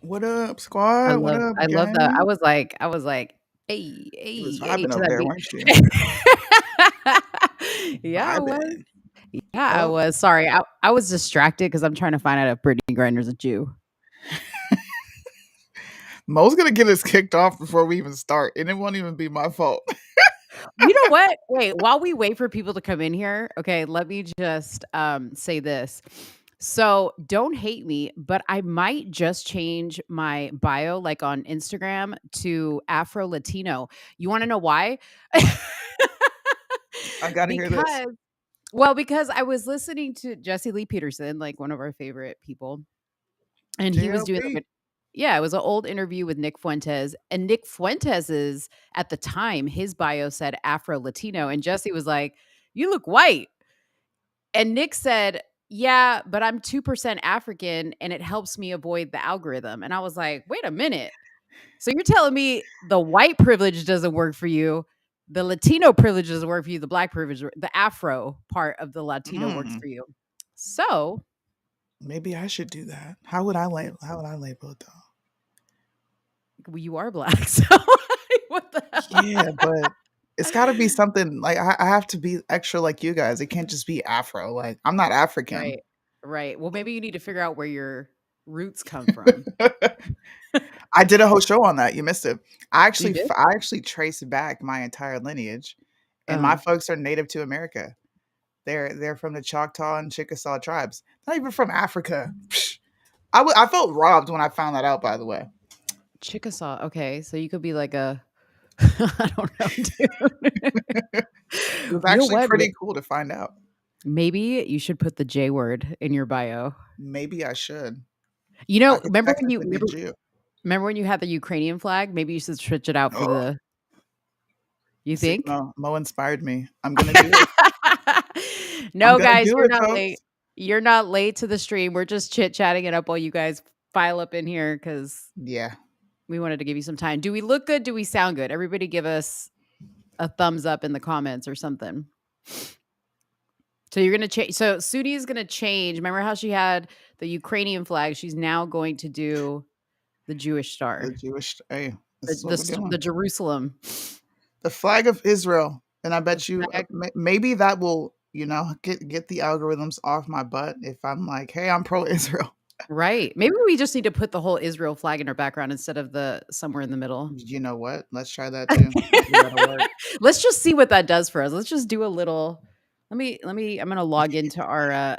What up, squad? What up, I love that. gang? I was like, hey, You was hey, vibing to over that there, beat. weren't you? Yeah, I was. Vibing. Yeah, I Oh, was. Sorry, I was distracted because I'm trying to find out if Brittany Griner's a Jew. Mo's gonna get us kicked off before we even start, and it won't even be my fault. You know what? Wait, while we wait for people to come in here, okay, let me just say this. So don't hate me, but I might just change my bio like on Instagram to Afro Latino. You want to know why? I gotta hear this. because because I was listening to Jesse Lee Peterson, like one of our favorite people, and he was doing like JLP. yeah, it was an old interview with Nick Fuentes, and Nick Fuentes's at the time his bio said Afro Latino, and Jesse was like, "You look white," and Nick said, "Yeah, but I'm 2% African, and it helps me avoid the algorithm." And I was like, "Wait a minute." So you're telling me the white privilege doesn't work for you, the Latino privilege doesn't work for you, the black privilege, the Afro part of the Latino works Mm, for you. So maybe I should do that. How would I label? How would I label it though? well, you are black. So what the hell? Yeah, but it's got to be something like I have to be extra like you guys. It can't just be Afro. Like I'm not African. Right, right. Well, maybe you need to figure out where your roots come from. I did a whole show on that. You missed it. You did? I actually traced back my entire lineage, and my Uh-huh. folks are native to America. They're from the Choctaw and Chickasaw tribes. Not even from Africa. Psh. I felt robbed when I found that out. By the way, Chickasaw. Okay, so you could be like a I don't know, dude. it was You know actually what? pretty cool to find out. Maybe you should put the J word in your bio. Maybe I should. You I know, could technically be Jew. remember when you had the Ukrainian flag? Maybe you should switch it out for Oh, the you see, think? Mo inspired me. I'm gonna do it. I'm No, gonna guys, do you're it, not folks. late. You're not late to the stream. We're just chit-chatting it up while you guys file up in here because Yeah, we wanted to give you some time. Do we look good? Do we sound good? Everybody give us a thumbs up in the comments or something. So you're gonna change. So Sudi is gonna change. Remember how she had the Ukrainian flag? She's now going to do the Jewish the star, Jewish. Hey, this is what we're the doing. Jerusalem The flag of Israel, and I the bet you flag. maybe that will get the algorithms off my butt if I'm like, hey, I'm pro Israel. Right. Maybe we just need to put the whole Israel flag in our background instead of the somewhere in the middle. You know what? Let's try that too. Maybe that'll work. Let's just see what that does for us. Let's just do a little. I'm gonna log into our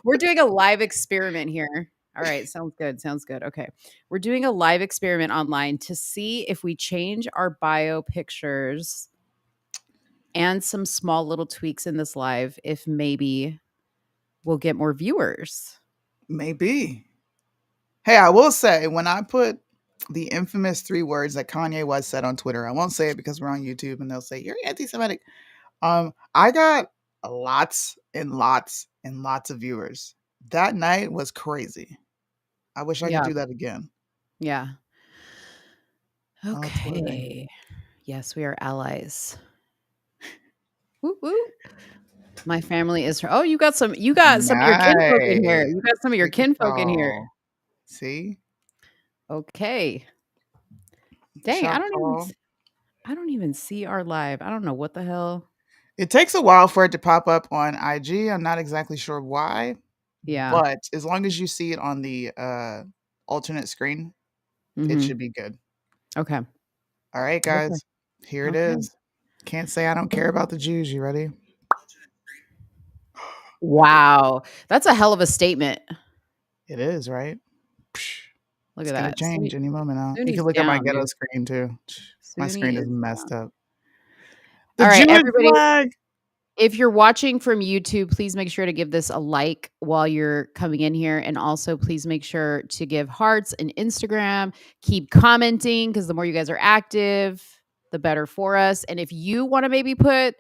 we're doing a live experiment here. All right, sounds good. Sounds good. Okay. We're doing a live experiment online to see if we change our bio pictures and some small little tweaks in this live, if maybe we'll get more viewers. Maybe. Hey, I will say when I put the infamous 3 words that Kanye West said on Twitter, I won't say it because we're on YouTube and they'll say you're anti-Semitic. I got lots and lots and lots of viewers. That night was crazy. I wish I could Yeah. do that again. Yeah. Oh, Twitter. Okay. Yes, we are allies. Woo woo. My family is oh, you got some of your kinfolk in here. Nice. You got some of your Look at kinfolk in here. y'all. See? Okay. Dang, Choctaw. I don't even see our live. I don't know what the hell. It takes a while for it to pop up on IG. I'm not exactly sure why, Yeah. but as long as you see it on the alternate screen, it Mhm. should be good. Okay. All right, Okay. guys. Here it Okay. is. Can't say I don't care about the Jews. You ready? Wow. That's a hell of a statement. It is, right? Psh, Look it's at gonna that. change any moment now. You Sunni's can look at my down, ghetto dude. screen too. My Sunni screen is is messed down. up. The All right, Jewish everybody. flag. If you're watching from YouTube, please make sure to give this a like while you're coming in here. And also, please make sure to give hearts and Instagram. Keep commenting because the more you guys are active, the better for us. And if you want to maybe put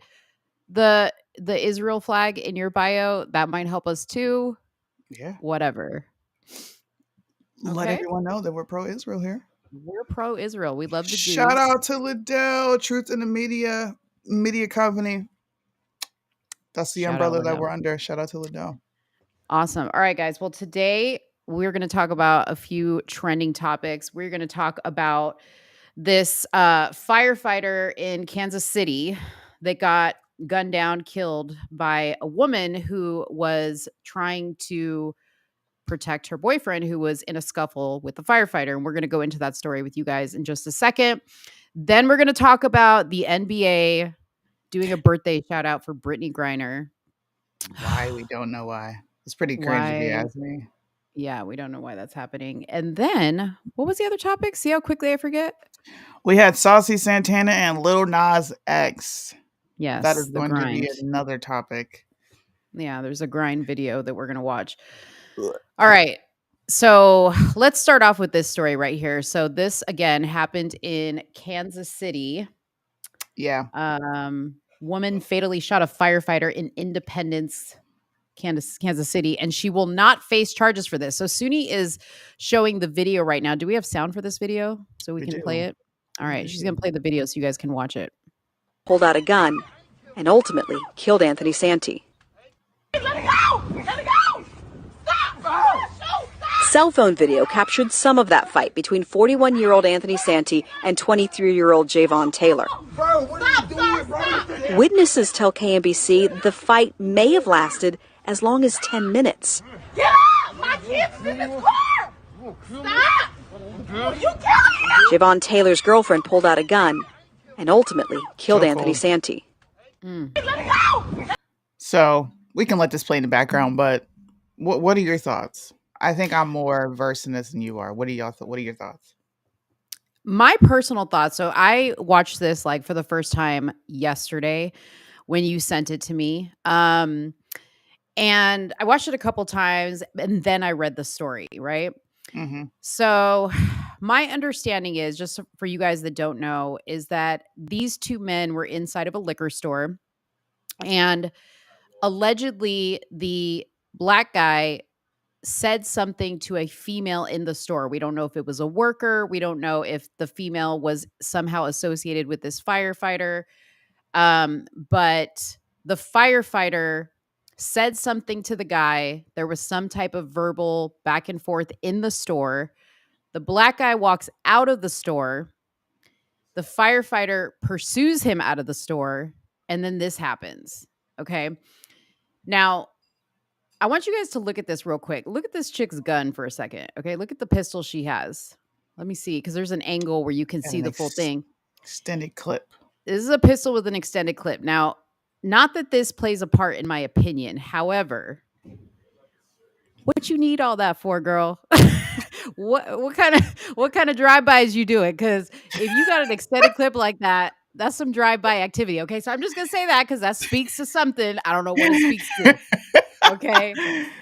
the Israel flag in your bio, that might help us too. Yeah. Whatever. Let Okay? everyone know that we're pro Israel here. We're pro Israel. We love the Shout Jews. out to Liddell, Truth in the Media Company. That's the Shout out umbrella that Liddell. we're under. Shout out to Liddell. Awesome. All right, guys. Well, today we're going to talk about a few trending topics. We're going to talk about this firefighter in Kansas City that got gunned down, killed by a woman who was trying to protect her boyfriend who was in a scuffle with the firefighter. And we're going to go into that story with you guys in just a second. Then we're going to talk about the NBA doing a birthday shout out for Brittany Griner. Why we don't know why. It's pretty cringe if you Why? ask me. Yeah, we don't know why that's happening. And then what was the other topic? See how quickly I forget? We had Saucy Santana and Lil Nas X. That is Yes, the going to be grind. another topic. Yeah, there's a grind video that we're going to watch. Ugh. All right. So let's start off with this story right here. So this again happened in Kansas City. Yeah. Woman fatally shot a firefighter in Independence, Kansas City, and she will not face charges for this. So Suni is showing the video right now. Do we have sound for this video so we We can play do. it? All We right, she's gonna do. play the video so you guys can watch it. Pulled out a gun and ultimately killed Anthony Santee. Let it go! Let it go! Stop! Stop! Cell phone video captured some of that fight between 41-year-old Anthony Santee and 23-year-old Javon Taylor. Bro, what are you doing, bro? Witnesses tell KNBC the fight may have lasted as long as 10 minutes. Get up! My kid's in this car! Stop! You killing him! Javon Taylor's girlfriend pulled out a gun and ultimately killed Chokehold. Anthony Santee. Let it go! So we can let this play in the background, but what are your thoughts? I think I'm more versed in this than you are. What are what are your thoughts? My personal thoughts. So I watched this like for the first time yesterday when you sent it to me. And I watched it a couple times and then I read the story, right? Mm-hmm. So, my understanding is just for you guys that don't know, is that these two men were inside of a liquor store and allegedly the black guy said something to a female in the store. We don't know if it was a worker. We don't know if the female was somehow associated with this firefighter. But the firefighter said something to the guy. There was some type of verbal back and forth in the store. The black guy walks out of the store. The firefighter pursues him out of the store. And then this happens. Okay. Now, I want you guys to look at this real quick. Look at this chick's gun for a second. Okay. Look at the pistol she has. Let me see, because there's an angle where you can And see the full thing. extended clip. This is a pistol with an extended clip. Now, not that this plays a part in my opinion. However, what you need all that for, girl? what kind of drive-bys you doing? Because if you got an extended clip like that, that's some drive-by activity. Okay. So I'm just gonna say that because that speaks to something. I don't know what it speaks to. Okay.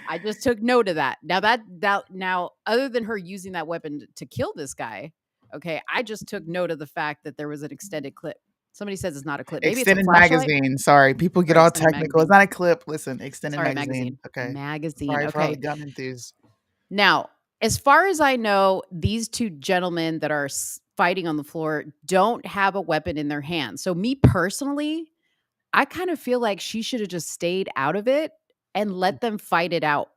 I just took note of that. Now, other than her using that weapon to kill this guy, okay, I just took note of the fact that there was an extended clip. Somebody says it's not a clip. Maybe it's a Extended flashlight. magazine. Sorry, people get Sorry, all extended technical. It's magazine. not a clip. Listen, extended Sorry, magazine. magazine. Okay. Magazine. Sorry for all the Okay. gun enthusiasts. Now, as far as I know, these two gentlemen that are fighting on the floor don't have a weapon in their hands. So, me personally, I kind of feel like she should have just stayed out of it and let them fight it out.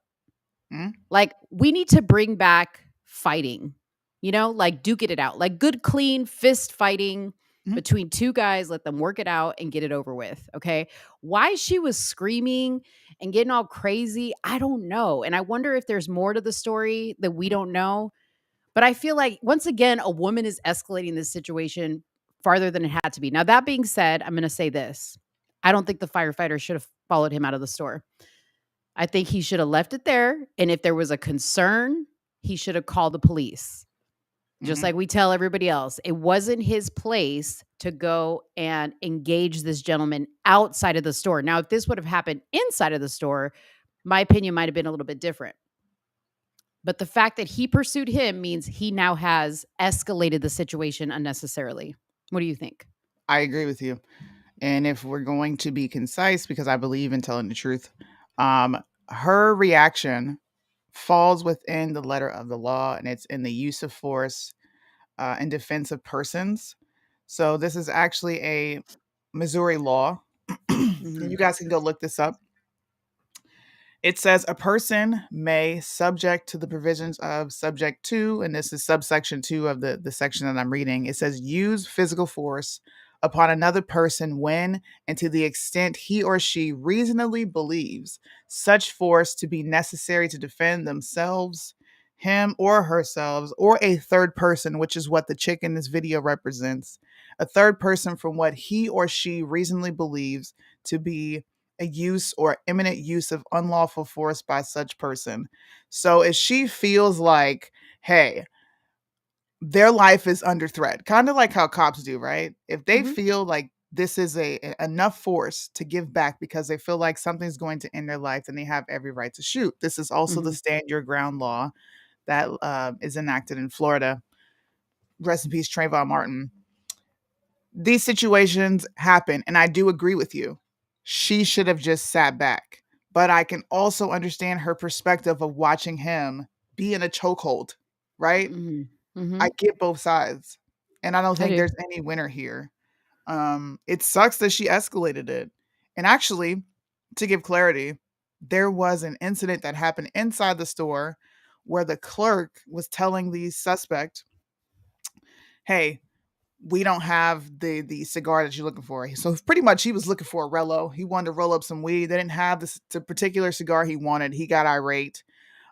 Hmm? Like, we need to bring back fighting, like duking it out, like good, clean fist fighting Mhm. between two guys. Let them work it out and get it over with. Okay. Why she was screaming and getting all crazy, I don't know. And I wonder if there's more to the story that we don't know. But I feel like, once again, a woman is escalating this situation farther than it had to be. Now, that being said, I'm going to say this. I don't think the firefighter should have followed him out of the store. I think he should have left it there. And if there was a concern, he should have called the police. Just Mhm. like we tell everybody else, it wasn't his place to go and engage this gentleman outside of the store. Now, if this would have happened inside of the store, my opinion might have been a little bit different. But the fact that he pursued him means he now has escalated the situation unnecessarily. What do you think? I agree with you. And if we're going to be concise, because I believe in telling the truth, um, her reaction falls within the letter of the law, and it's in the use of force in defense of persons. So this is actually a Missouri law. And Hmm. you guys can go look this up. It says a person may, subject to the provisions of subject to, and this is subsection two of the section that I'm reading. It says use physical force upon another person when and to the extent he or she reasonably believes such force to be necessary to defend themselves, him or herself, or a third person, which is what the chick in this video represents. A third person from what he or she reasonably believes to be a use or imminent use of unlawful force by such person. So if she feels like, hey, their life is under threat, kind of like how cops do, right? If they Hmm. feel like this is enough force to give back because they feel like something's going to end their life, then they have every right to shoot. This is also the Hmm. stand your ground law that is enacted in Florida. Rest in peace, Trayvon Martin. These situations happen, and I do agree with you. She should have just sat back. But I can also understand her perspective of watching him be in a chokehold, right? Hmm. Hmm. I get both sides. And I don't I think do. there's any winner here. It sucks that she escalated it. And actually, to give clarity, there was an incident that happened inside the store where the clerk was telling the suspect, hey, we don't have the cigar that you're looking for. So pretty much he was looking for a Rello. He wanted to roll up some weed. They didn't have this the particular cigar he wanted. He got irate.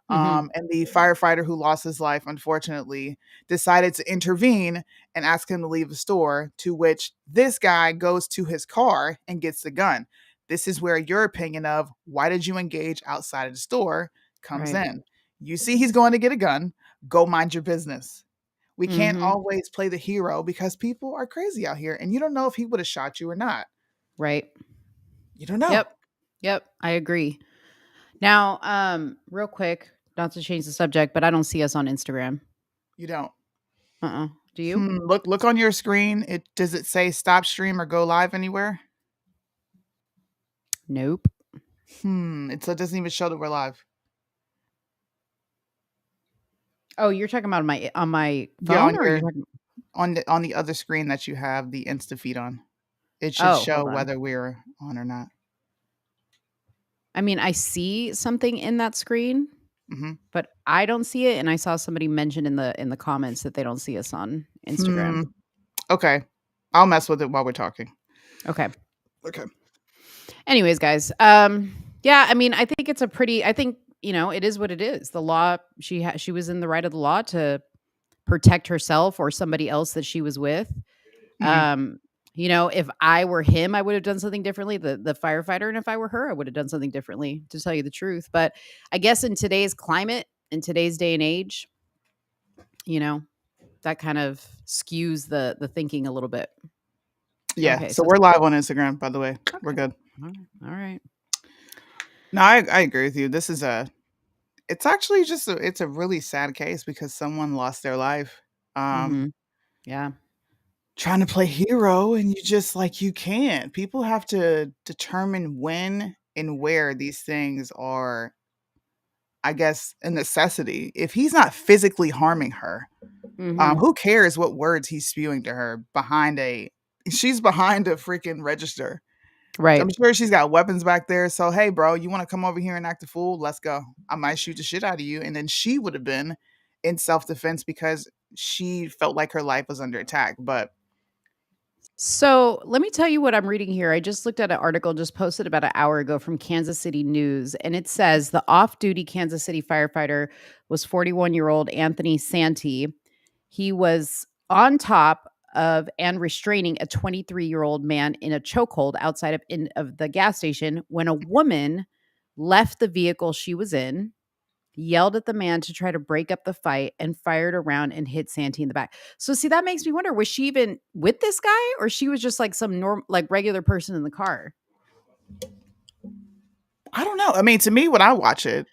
Hmm. And the firefighter who lost his life, unfortunately, decided to intervene and ask him to leave the store, to which this guy goes to his car and gets the gun. This is where your opinion of why did you engage outside of the store comes Right. in. You see he's going to get a gun, go mind your business. We can't Hmm. always play the hero because people are crazy out here and you don't know if he would have shot you or not. Right. You don't know. Yep. Yep. I agree. Now, real quick, not to change the subject, but I don't see us on Instagram. You don't. Do you? Look on your screen. It does it say stop stream or go live anywhere? Nope. It doesn't even show that we're live. Oh, you're talking about on my Yeah, phone, or are you talking? on the other screen that you have the Insta feed on. It should Oh, show hold on. whether we're on or not. I mean, I see something in that screen, Mhm. but I don't see it. And I saw somebody mention in the comments that they don't see us on Hmm. Instagram. Okay. I'll mess with it while we're talking. Okay. Okay. Anyways, guys, yeah, I mean, I think it's a pretty. I think it is what it is. The law. She was in the right of the law to protect herself or somebody else that she was with. Mhm. Um, if I were him, I would have done something differently, the firefighter, and if I were her, I would have done something differently, to tell you the truth. But I guess in today's climate, in today's day and age, you know, that kind of skews the thinking a little bit. Yeah, Okay, so so we're live on Instagram, by the way. We're okay. good. All right. No, I agree with you. This is a it's actually just it's a really sad case because someone lost their life. Um Mhm. Yeah. trying to play hero and you just like you can't. People have to determine when and where these things are, I guess, a necessity. If he's not physically harming her, Mhm. who cares what words he's spewing to her behind a she's behind a freaking register. I'm Right. sure she's got weapons back there. So hey, bro, you want to come over here and act a fool? Let's go. I might shoot the shit out of you. And then she would have been in self defense because she felt like her life was under attack. But So let me tell you what I'm reading here. I just looked at an article just posted about an hour ago from Kansas City News, and it says the off duty Kansas City firefighter was 41-year-old Anthony Santee. He was on top of and restraining a 23-year-old man in a chokehold outside of the gas station when a woman left the vehicle she was in, yelled at the man to try to break up the fight, and fired around and hit Santee in the back. So see, that makes me wonder, was she even with this guy, or she was just like some like regular person in the car? I don't know. I mean, to me, when I watch it,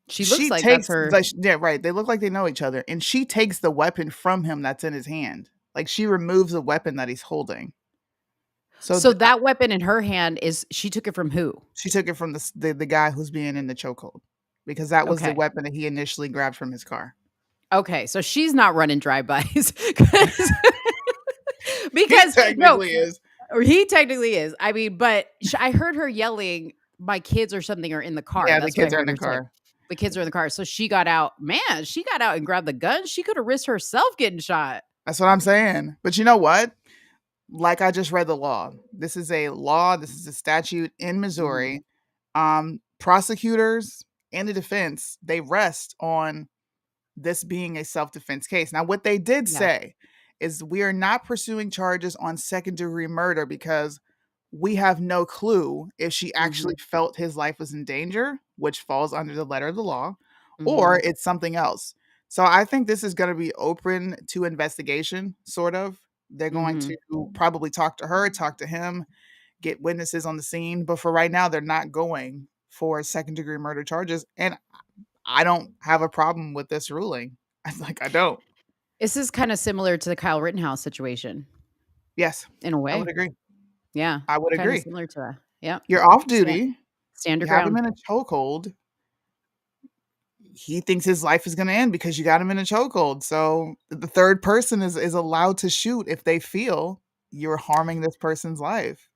She looks she like that's takes her. the yeah, right. They look like they know each other, and she takes the weapon from him that's in his hand. Like she removes the weapon that he's holding. So So that weapon in her hand is she took it from who? she took it from the guy who's being in the chokehold because that was the Okay. weapon that he initially grabbed from his car. Okay, so she's not running drive-bys He because no, technically is. or he technically is. I mean, but I heard her yelling, "My kids or something are in the car." Yeah, the That's what I kids are in heard the her say. car. The kids are in the car. So she got out. Man, she got out and grabbed the gun. She could have risked herself getting shot. That's what I'm saying. But you know what? Like I just read the law. This is a law. This is a statute in Mhm. Missouri. Prosecutors and the defense, they rest on this being a self-defense case. Now, what they did Yeah. say is we are not pursuing charges on second-degree murder because we have no clue if she actually Mhm. felt his life was in danger, which falls under the letter of the law, or Mhm. it's something else. So I think this is going to be open to investigation, sort of. They're going Mhm. to probably talk to her, talk to him, get witnesses on the scene. But for right now, they're not going for second degree murder charges. And I don't have a problem with this ruling. I don't. This is kind of similar to the Kyle Rittenhouse situation Yes, in a I would way. agree. Yeah, I would kind of agree. similar to that. Yep. You're off Stand duty. stand your You have him ground. in a chokehold. He thinks his life is going to end because you got him in a chokehold. So the third person is allowed to shoot if they feel you're harming this person's life.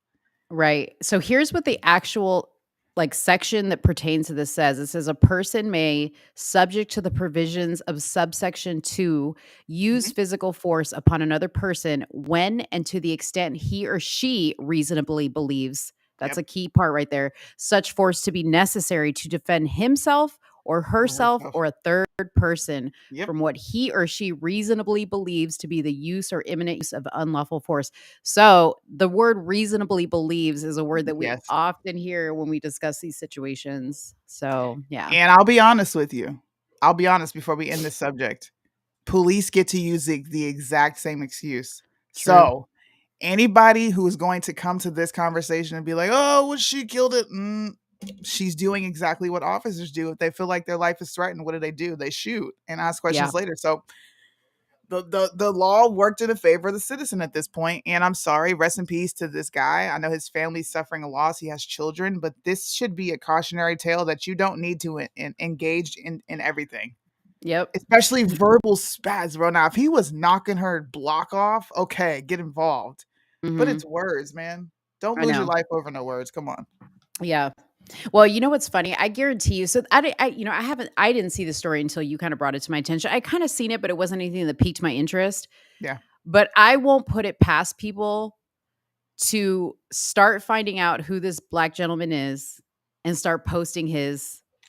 Right. So here's what the actual like section that pertains to this says. It says a person may, subject to the provisions of subsection 2, use Mhm. physical force upon another person when and to the extent he or she reasonably believes. That's Yep. a key part right there. Such force to be necessary to defend himself or Or herself herself. or a third person Yep. from what he or she reasonably believes to be the use or imminent use of unlawful force. So the word reasonably believes is a word that we Yes. often hear when we discuss these situations. So yeah. And I'll be honest with you. I'll be honest before we end this subject. Police get to use the exact same excuse. True. So anybody who's going to come to this conversation and be like, "Oh, well, she killed it," she's doing exactly what officers do if they feel like their life is threatened. What do? They shoot and ask Yeah. questions later. So the law worked in the favor of the citizen at this point. And I'm sorry, rest in peace to this guy. I know his family's suffering a loss. He has children, but this should be a cautionary tale that you don't need to engage in everything, Yep. especially verbal spaz, bro. Now, if he was knocking her block off, okay, get involved. But Mhm. it's words, man. Don't I lose your know. life over no words. Come on. Yeah. Well, you know what's funny? I guarantee you. So I didn't see the story until you kind of brought it to my attention. I kind of seen it, but it wasn't anything that piqued my interest. Yeah. But I won't put it past people to start finding out who this black gentleman is and start posting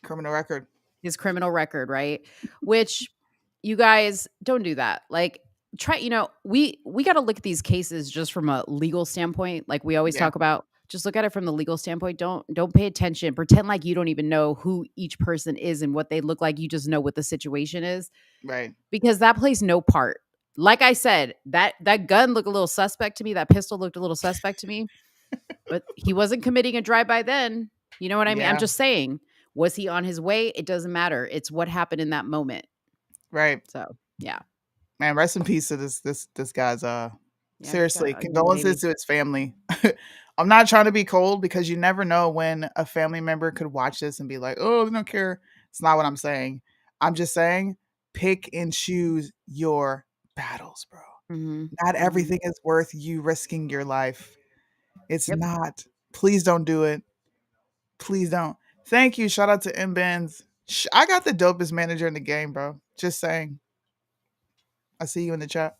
Criminal record. his criminal record, right? Which you guys don't do that. Like try, we got to look at these cases just from a legal standpoint, like we always Yeah. talk about. Just look at it from the legal standpoint. Don't pay attention. Pretend like you don't even know who each person is and what they look like. You just know what the situation is Right. because that plays no part. Like I said, that gun looked a little suspect to me. That pistol looked a little suspect to me, but he wasn't committing a drive-by then. You know what I mean? I'm Yeah. just saying, was he on his way? It doesn't matter. It's what happened in that moment. Right. So, yeah. Man, rest in peace to this guy's Yeah, he's got seriously, a young condolences baby. to his family. I'm not trying to be cold because you never know when a family member could watch this and be like, "Oh, they don't care." It's not what I'm saying. I'm just saying pick and choose your battles, bro. Mhm. Not Mhm. everything is worth you risking your life. It's Yep. not. Please don't do it. Please don't. Thank you. Shout out to M Benz. I got the dopest manager in the game, bro. Just saying. I see you in the chat.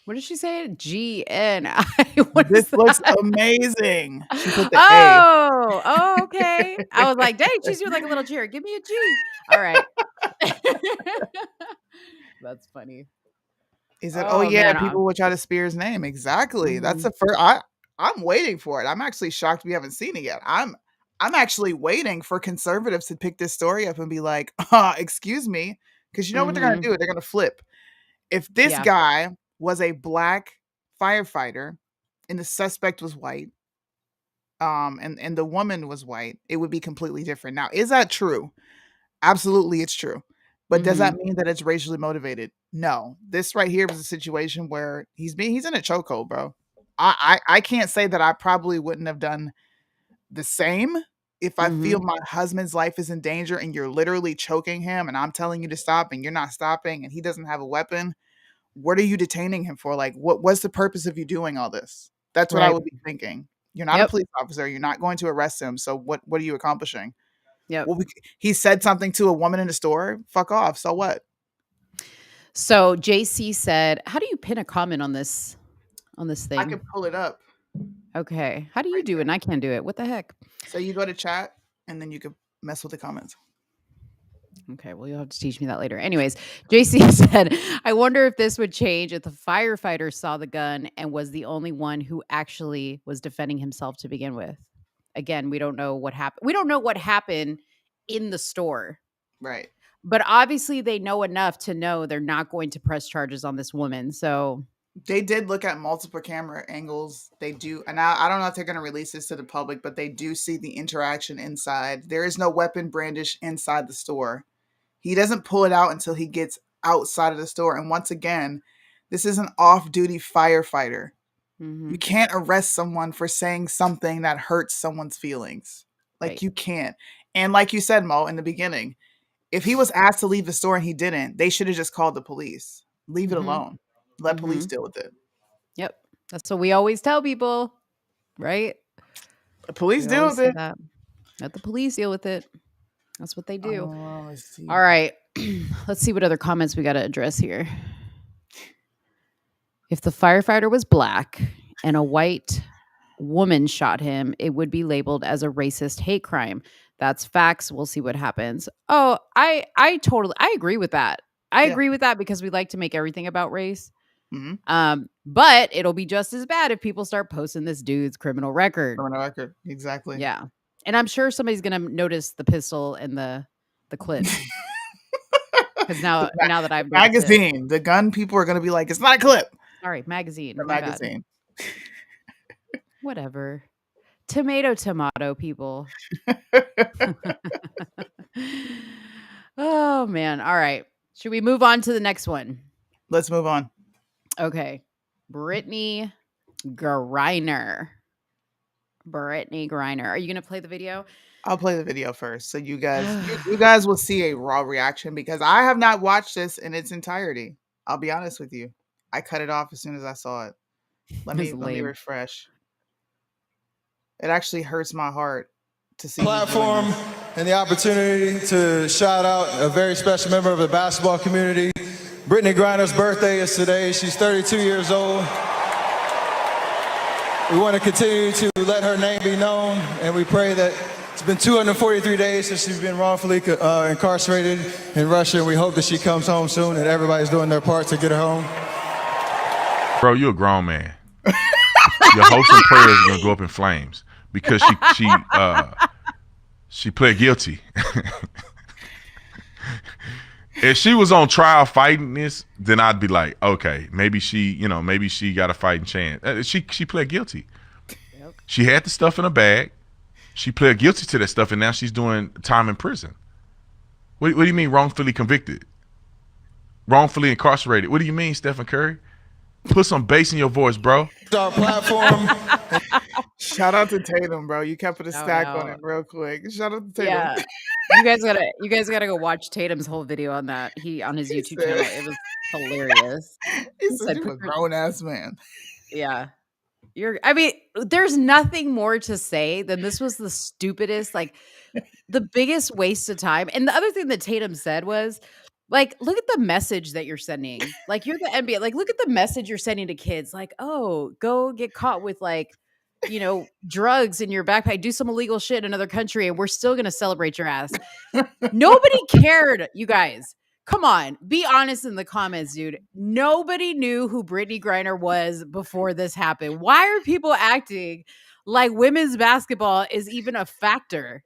What did she say? GNI. What This is looks that? amazing. She put the A. Oh, okay. I was like, dang, she's doing like a little cheer. Give me a G. All right. That's funny. He said, "Oh Oh yeah, man. people will try to spear his name." Exactly. That's Mhm. the first. I'm waiting for it. I'm actually shocked we haven't seen it yet. I'm actually waiting for conservatives to pick this story up and be like, excuse me," because you know what they're gonna Mhm. do? They're gonna flip. If this Yeah. guy was a black firefighter and the suspect was white, and the woman was white, it would be completely different. Now, is that true? Absolutely, it's true. But does that mean that it's racially motivated? No. This right here was a situation where he's in a chokehold, bro. I can't say that I probably wouldn't have done the same if I feel my husband's life is in danger and you're literally choking him and I'm telling you to stop and you're not stopping and he doesn't have a weapon. What are you detaining him for? Like, what's the purpose of you doing all this? That's what I Right. would be thinking. You're not a Yep. police officer. You're not going to arrest him. So what are you accomplishing? Yep. Well, he said something to a woman in the store. Fuck off. So what? So JC said, "How do you pin a comment on this I thing?" can pull it up Okay. How do you right do it? there. And I can't do it. What the heck? So you go to chat and then you can mess with the comments. Okay, well, you'll have to teach me that later. Anyways, JC said, "I wonder if this would change if the firefighter saw the gun and was the only one who actually was defending himself to begin with." Again, we don't know what happened. We don't know what happened in the store, Right. but obviously they know enough to know they're not going to press charges on this woman. So, They did look at multiple camera angles. They do, and I don't know if they're going to release this to the public, but they do see the interaction inside. There is no weapon brandish inside the store. He doesn't pull it out until he gets outside of the store. And once again, this is an off-duty firefighter. You mhm, can't arrest someone for saying something that hurts someone's feelings. Like right. you can't. And like you said, Mo, in the beginning, if he was asked to leave the store and he didn't, they should have just called the police. Leave it Mhm, alone. Let police mhm. deal with it. Yep. That's what we always tell people, right? The police We deal always with say it. that. Let the police deal with it. That's what they do. Let's All see. right. Let's see what other comments we got to address here. If the firefighter was black and a white woman shot him, it would be labeled as a racist hate crime. That's facts. We'll see what happens. Oh, I agree with that. I Yeah. agree with that because we like to make everything about race. Mm-hmm. But it'll be just as bad if people start posting this dude's criminal record. Criminal record. Exactly. Yeah. And I'm sure somebody's gonna notice the pistol and the clip. Because now that The I've noticed it. magazine. The gun people are going to be like, it's not a clip. Sorry, magazine. The My bad. magazine. Whatever. Tomato, people. Oh, man. All right. Should we move on to the next one? Let's move on. Okay. Brittany Griner. Are you going to play the video? I'll play the video first. So you guys will see a raw reaction because I have not watched this in its entirety. I'll be honest with you. I cut it off as soon as I saw it. Let me refresh. It actually hurts my heart to see platform and the opportunity to shout out a very special member of the basketball community. Brittany Griner's birthday is today. She's 32 years old. We want to continue to let her name be known, and we pray that it's been 243 days since she's been wrongfully incarcerated in Russia. We hope that she comes home soon and everybody's doing their part to get her home. Bro, you a grown man. Your hopes and prayers are gonna go up in flames because she pled guilty. If she was on trial fighting this, then I'd be like, okay, maybe she got a fighting chance. She pled guilty. Yep. She had the stuff in her bag. She pled guilty to that stuff, and now she's doing time in prison. What do you mean wrongfully convicted? Wrongfully incarcerated? What do you mean, Stephen Curry? Put some bass in your voice, bro. Our platform. Shout out to Tatum, bro. You kept a stack on it real quick. Shout out to Tatum. Yeah. You guys gotta go watch Tatum's whole video on that. On his YouTube channel. It was hilarious. He said you a grown ass man. Yeah. There's nothing more to say than this was the stupidest, like the biggest waste of time. And the other thing that Tatum said was, like, look at the message that you're sending. Like, you're the NBA. Like, look at the message you're sending to kids. Like, oh, go get caught with drugs in your backpack, do some illegal shit in another country, and we're still gonna celebrate your ass. Nobody cared, you guys. Come on, be honest in the comments, dude. Nobody knew who Brittany Griner was before this happened. Why are people acting like women's basketball is even a factor?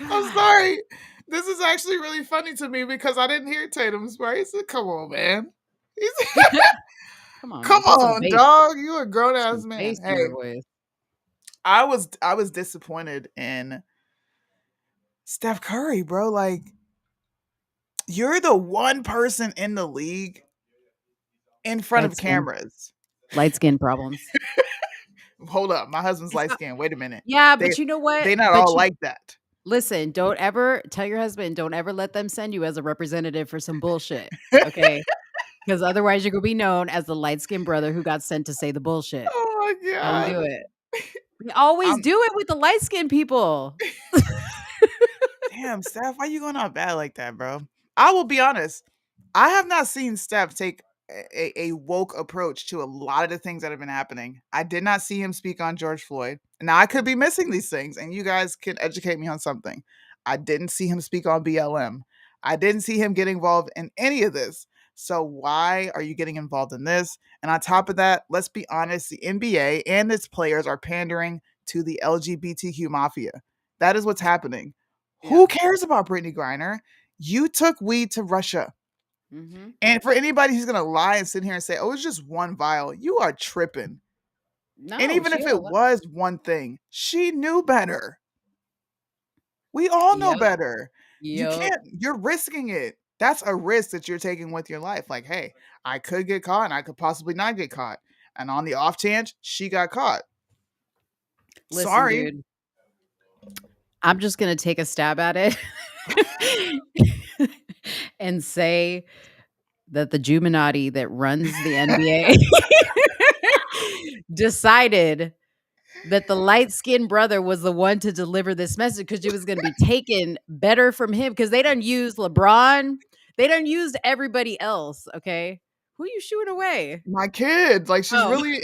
I'm sorry. This is actually really funny to me because I didn't hear Tatum's part. He said, come on, man. Come on, dog. You a grown ass man. Hey, I was disappointed in Steph Curry, bro. Like, you're the one person in the league in front Light of skin. cameras. Light skin problems. Hold up, my husband's It's light not skin. Wait a minute. Yeah, They but you know what? they not But all you like that. Listen, don't ever tell your husband, don't ever let them send you as a representative for some bullshit, okay? Because otherwise you're gonna be known as the light-skinned brother who got sent to say the bullshit. Oh my Don't god. do it. We always I'm do it with the light-skinned people. Damn, Steph, why you going on bad like that, bro? I will be honest. I have not seen Steph take a woke approach to a lot of the things that have been happening. I did not see him speak on George Floyd. Now I could be missing these things, and you guys can educate me on something. I didn't see him speak on BLM. I didn't see him get involved in any of this. So why are you getting involved in this? And on top of that, let's be honest, the NBA and its players are pandering to the LGBTQ mafia. That is what's happening. Yeah. Who cares about Brittany Griner? You took weed to Russia. Mhm. And for anybody who's gonna lie and sit here and say, "Oh, it's just one vial," you are tripping. And No, even she if had a it lot. was one thing, she knew better. We all know Yep, better. You yep. can't. You're risking it. That's a risk that you're taking with your life. Like, hey, I could get caught, and I could possibly not get caught. And on the off chance, she got caught. Listen, Sorry. dude, I'm just gonna take a stab at it and say that the Juminati that runs the NBA decided that the light-skinned brother was the one to deliver this message because it was gonna be taken better from him because they done used LeBron. They done used everybody else, okay? Who you shooing away? My kids, like she's Oh, really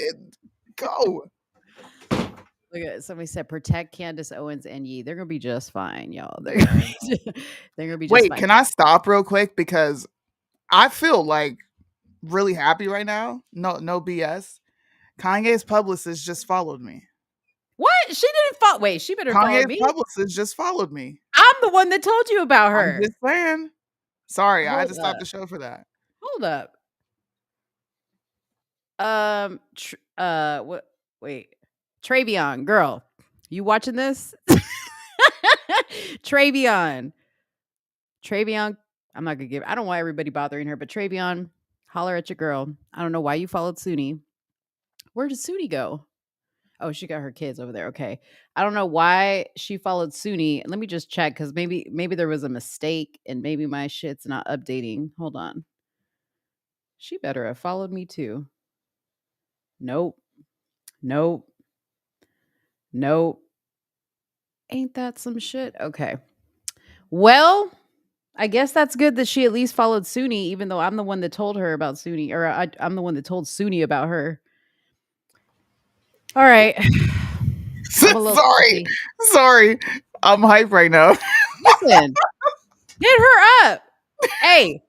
go. look at somebody said, "Protect Candace Owens and Yee." They're gonna be just fine, y'all. Man. They're gonna be just Wait, fine. can I stop real quick because I feel like really happy right now. No BS. Kanye's publicist just followed me. What? She didn't follow. Wait, she better follow Kanye's me. publicist just followed me. I'm the one that told you about I'm her. just saying. Sorry, I had Hold to stop up. the show for that. Hold up. What? Wait, Travion, girl, you watching this? Travion, Travion. I'm not gonna give. I don't want everybody bothering her, but Travion, holler at your girl. I don't know why you followed Suni. Where did Suni go? Oh, she got her kids over there. Okay. I don't know why she followed Suni. Let me just check because maybe there was a mistake and maybe my shit's not updating. Hold on. She better have followed me too. Nope. Nope. Nope. Ain't that some shit? Okay. Well, I guess that's good that she at least followed Suni, even though I'm the one that told her about Suni, or I'm the one that told Suni about her. All right. I'm a little Sorry. salty. Sorry. I'm hype right now. Listen, hit her up. Hey,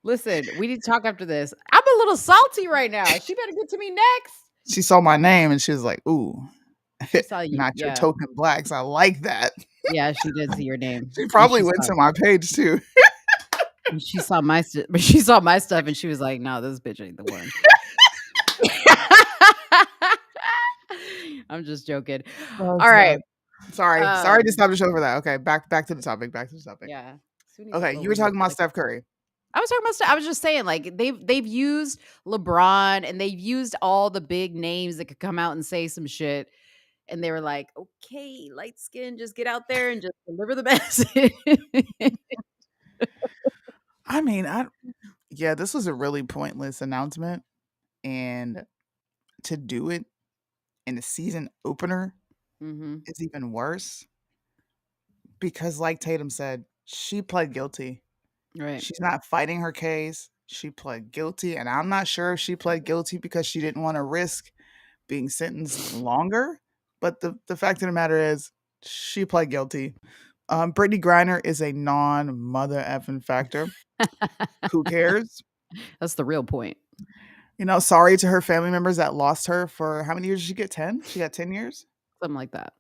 listen, we need to talk after this. I'm a little salty right now. She better get to me next. She saw my name and she was like, "Ooh, She saw you. not your Yeah. token blacks. I like that." Yeah, she did see your name. She And probably went to my page too. she saw my she saw my stuff and she was like, "No, this bitch ain't the one." I'm just joking. Oh, All right. God. Sorry to Um, stop the show for that. Okay, back to the topic. Back to the topic. yeah. Suni's a Okay, little you were weird. talking I about like Steph Curry. I was talking about I was just saying, like, they've used LeBron and they've used all the big names that could come out and say some shit. And they were like, okay, light skin, just get out there and just deliver the message. I mean, yeah, this was a really pointless announcement, and to do it in the season opener hmm is even worse because, like Tatum said, she pled guilty. Right. She's not fighting her case. She pled guilty, and I'm not sure if she pled guilty because she didn't want to risk being sentenced longer. But the fact of the matter is, she pled guilty. Brittany Griner is a non-mother effing factor. Who cares? That's the real point. Sorry to her family members that lost her for how many years did she get? 10? She got 10 years? Something like that.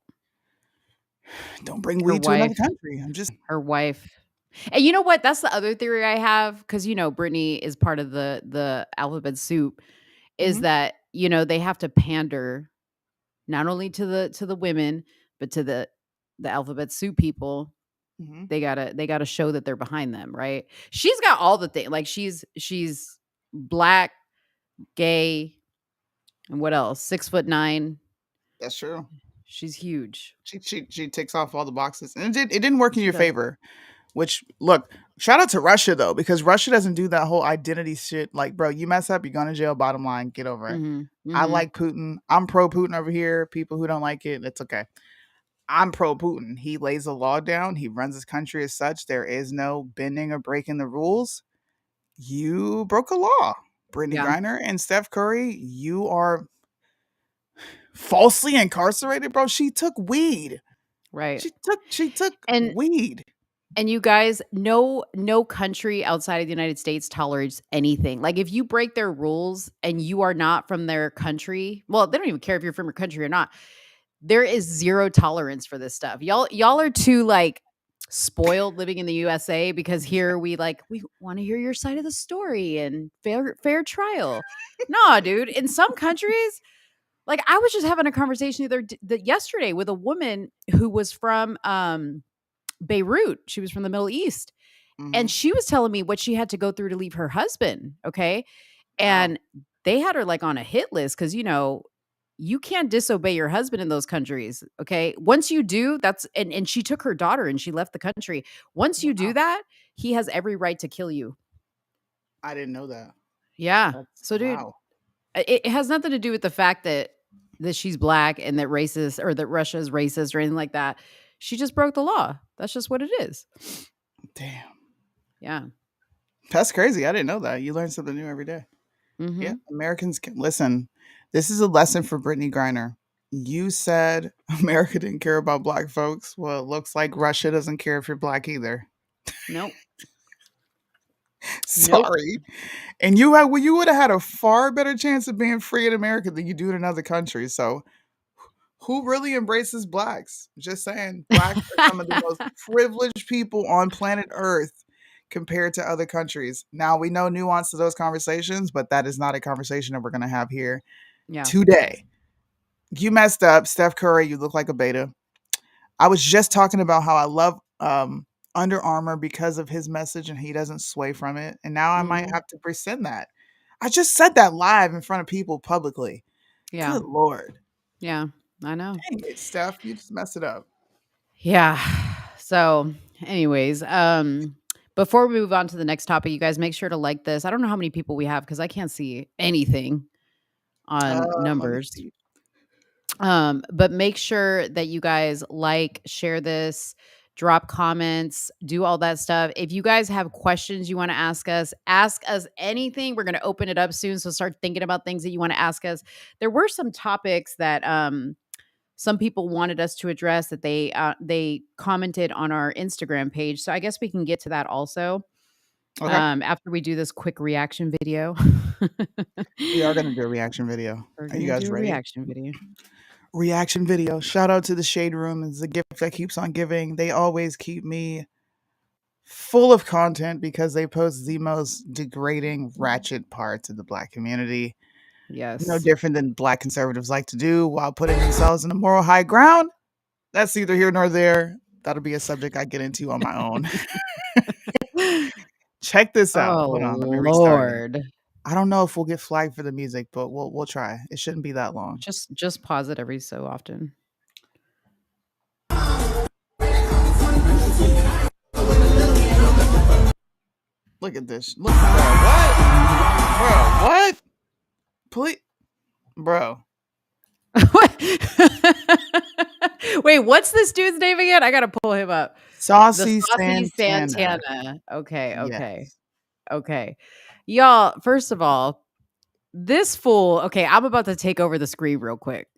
Don't bring Her weed to another wife, country. I'm just her wife. And you know what? That's the other theory I have because Brittany is part of the alphabet soup. Is mhm. that they have to pander not only to the women but to the alphabet soup people Mhm. They gotta show that they're behind them, right? She's got all the things. Like she's black, gay, and what else? 6'9". That's true. She's huge. She ticks off all the boxes, and it didn't work in She your does. favor. Which look, shout out to Russia though, because Russia doesn't do that whole identity shit. Like, bro, you mess up, you're going to jail. Bottom line, get over it. Mhm. I Mhm. like Putin. I'm pro Putin over here. People who don't like it, it's okay. I'm pro Putin. He lays the law down. He runs his country as such. There is no bending or breaking the rules. You broke a law. Brittany Yeah. Griner and Steph Curry, you are falsely incarcerated, bro. She took weed. Right. She took And weed. you guys, no country outside of the United States tolerates anything. Like if you break their rules and you are not from their country, well, they don't even care if you're from your country or not. There is zero tolerance for this stuff. Y'all are too like spoiled living in the USA because here we want to hear your side of the story and fair trial. Nah, dude. In some countries, like I was just having a conversation yesterday with a woman who was from Beirut. She was from the Middle East. And Mhm. she was telling me what she had to go through to leave her husband. Okay. Wow. And they had her like on a hit list because, you can't disobey your husband in those countries. Okay. Once you do, and she took her daughter and she left the country. Once you do Wow. that, he has every right to kill you. I didn't know that. Yeah. That's So, dude, wow. it has nothing to do with the fact that she's black and that racist or that Russia is racist or anything like that. She just broke the law. That's just what it is. Damn. Yeah. That's crazy. I didn't know that. You learn something new every day. Yeah, Mm-hmm. Americans can listen. This is a lesson for Brittany Griner. You said America didn't care about black folks. Well, it looks like Russia doesn't care if you're black either. Nope. Nope. Sorry. And you would have had a far better chance of being free in America than you do in another country. So who really embraces blacks? Just saying, blacks are some of the most privileged people on planet Earth compared to other countries. Now we know nuance to those conversations, but that is not a conversation that we're going to have here Yeah. today. You messed up, Steph Curry. You look like a beta. I was just talking about how I love Under Armour because of his message and he doesn't sway from it. And now I might Mhm. have to rescind that. I just said that live in front of people publicly. Yeah. Good Lord. Yeah. I know. Dang it, Steph. You just messed it up. Yeah. So, anyways, before we move on to the next topic, you guys make sure to like this. I don't know how many people we have because I can't see anything on Let me numbers. see. But make sure that you guys like, share this, drop comments, do all that stuff. If you guys have questions you want to ask us anything. We're going to open it up soon. So start thinking about things that you want to ask us. There were some topics that some people wanted us to address that they commented on our Instagram page. So I guess we can get to that also Okay. after we do this quick reaction video. We are going to do a reaction video. We're Are you gonna guys do a ready? reaction video. Reaction video. Shout out to the Shade Room. It's a gift that keeps on giving. They always keep me full of content because they post the most degrading, ratchet parts of the black community. No Yes. different than black conservatives like to do while putting themselves in a moral high ground. That's neither here nor there. That'll be a subject I get into on my own. Check this out. Oh Hold on, let me restart it. Lord. I don't know if we'll get flagged for the music, but we'll try. It shouldn't be that long. Just pause it every so often. Look at this. Look, bro, what? Please, bro. Wait, what's this dude's name again? I gotta pull him up. The Saucy Saucy Santana. Santana. Okay, okay, Yes. okay. Y'all, first of all, this fool. Okay, I'm about to take over the screen real quick.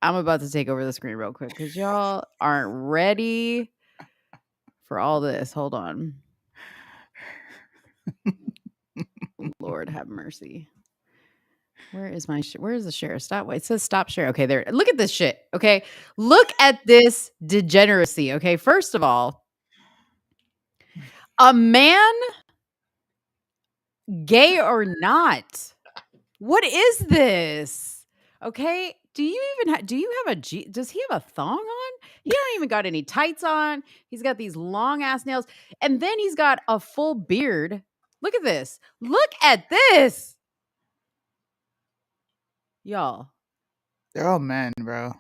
Because y'all aren't ready for all this. Hold on. Lord have mercy. Where is the share? Stop. It says stop share. Okay, there. Look at this shit. Okay. Look at this degeneracy. Okay. First of all, a man, gay or not, what is this? Okay. Do you have does he have a thong on? He don't even got any tights on. He's got these long ass nails. And then he's got a full beard. Look at this. Look at this. Y'all. They're all men, bro.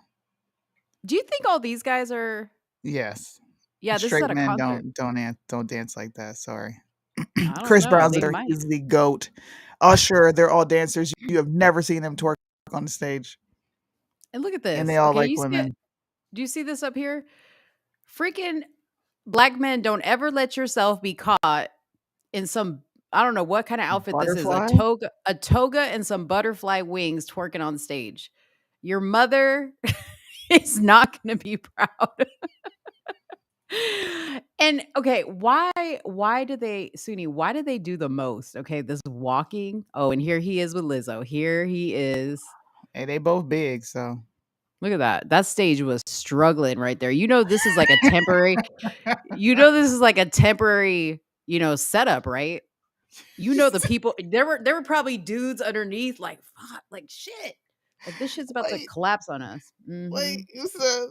Do you think all these guys are Yes. Yeah, this is Straight at a men concert. don't dance like that. Sorry. I don't Chris know. Brown's They there. might. He's the goat. Usher, they're all dancers. You have never seen them twerk on the stage, And look at and they this. all Okay, like you see it? women. Do you see this up here? Freaking black men, don't ever let yourself be caught in some I don't know what kind of outfit this is. Butterfly. A toga and some butterfly wings twerking on stage. Your mother is not going to be proud. And okay, why did they Suni, why did they do the most? Okay, this walking. Oh, and here he is with Lizzo. Here he is. Hey, they both big, so Look at that. That stage was struggling right there. You know this is like a temporary this is like a temporary, setup, right? You know the people there were probably dudes underneath like fuck, like shit. Like this shit's about to wait, collapse on us. Mhm. you said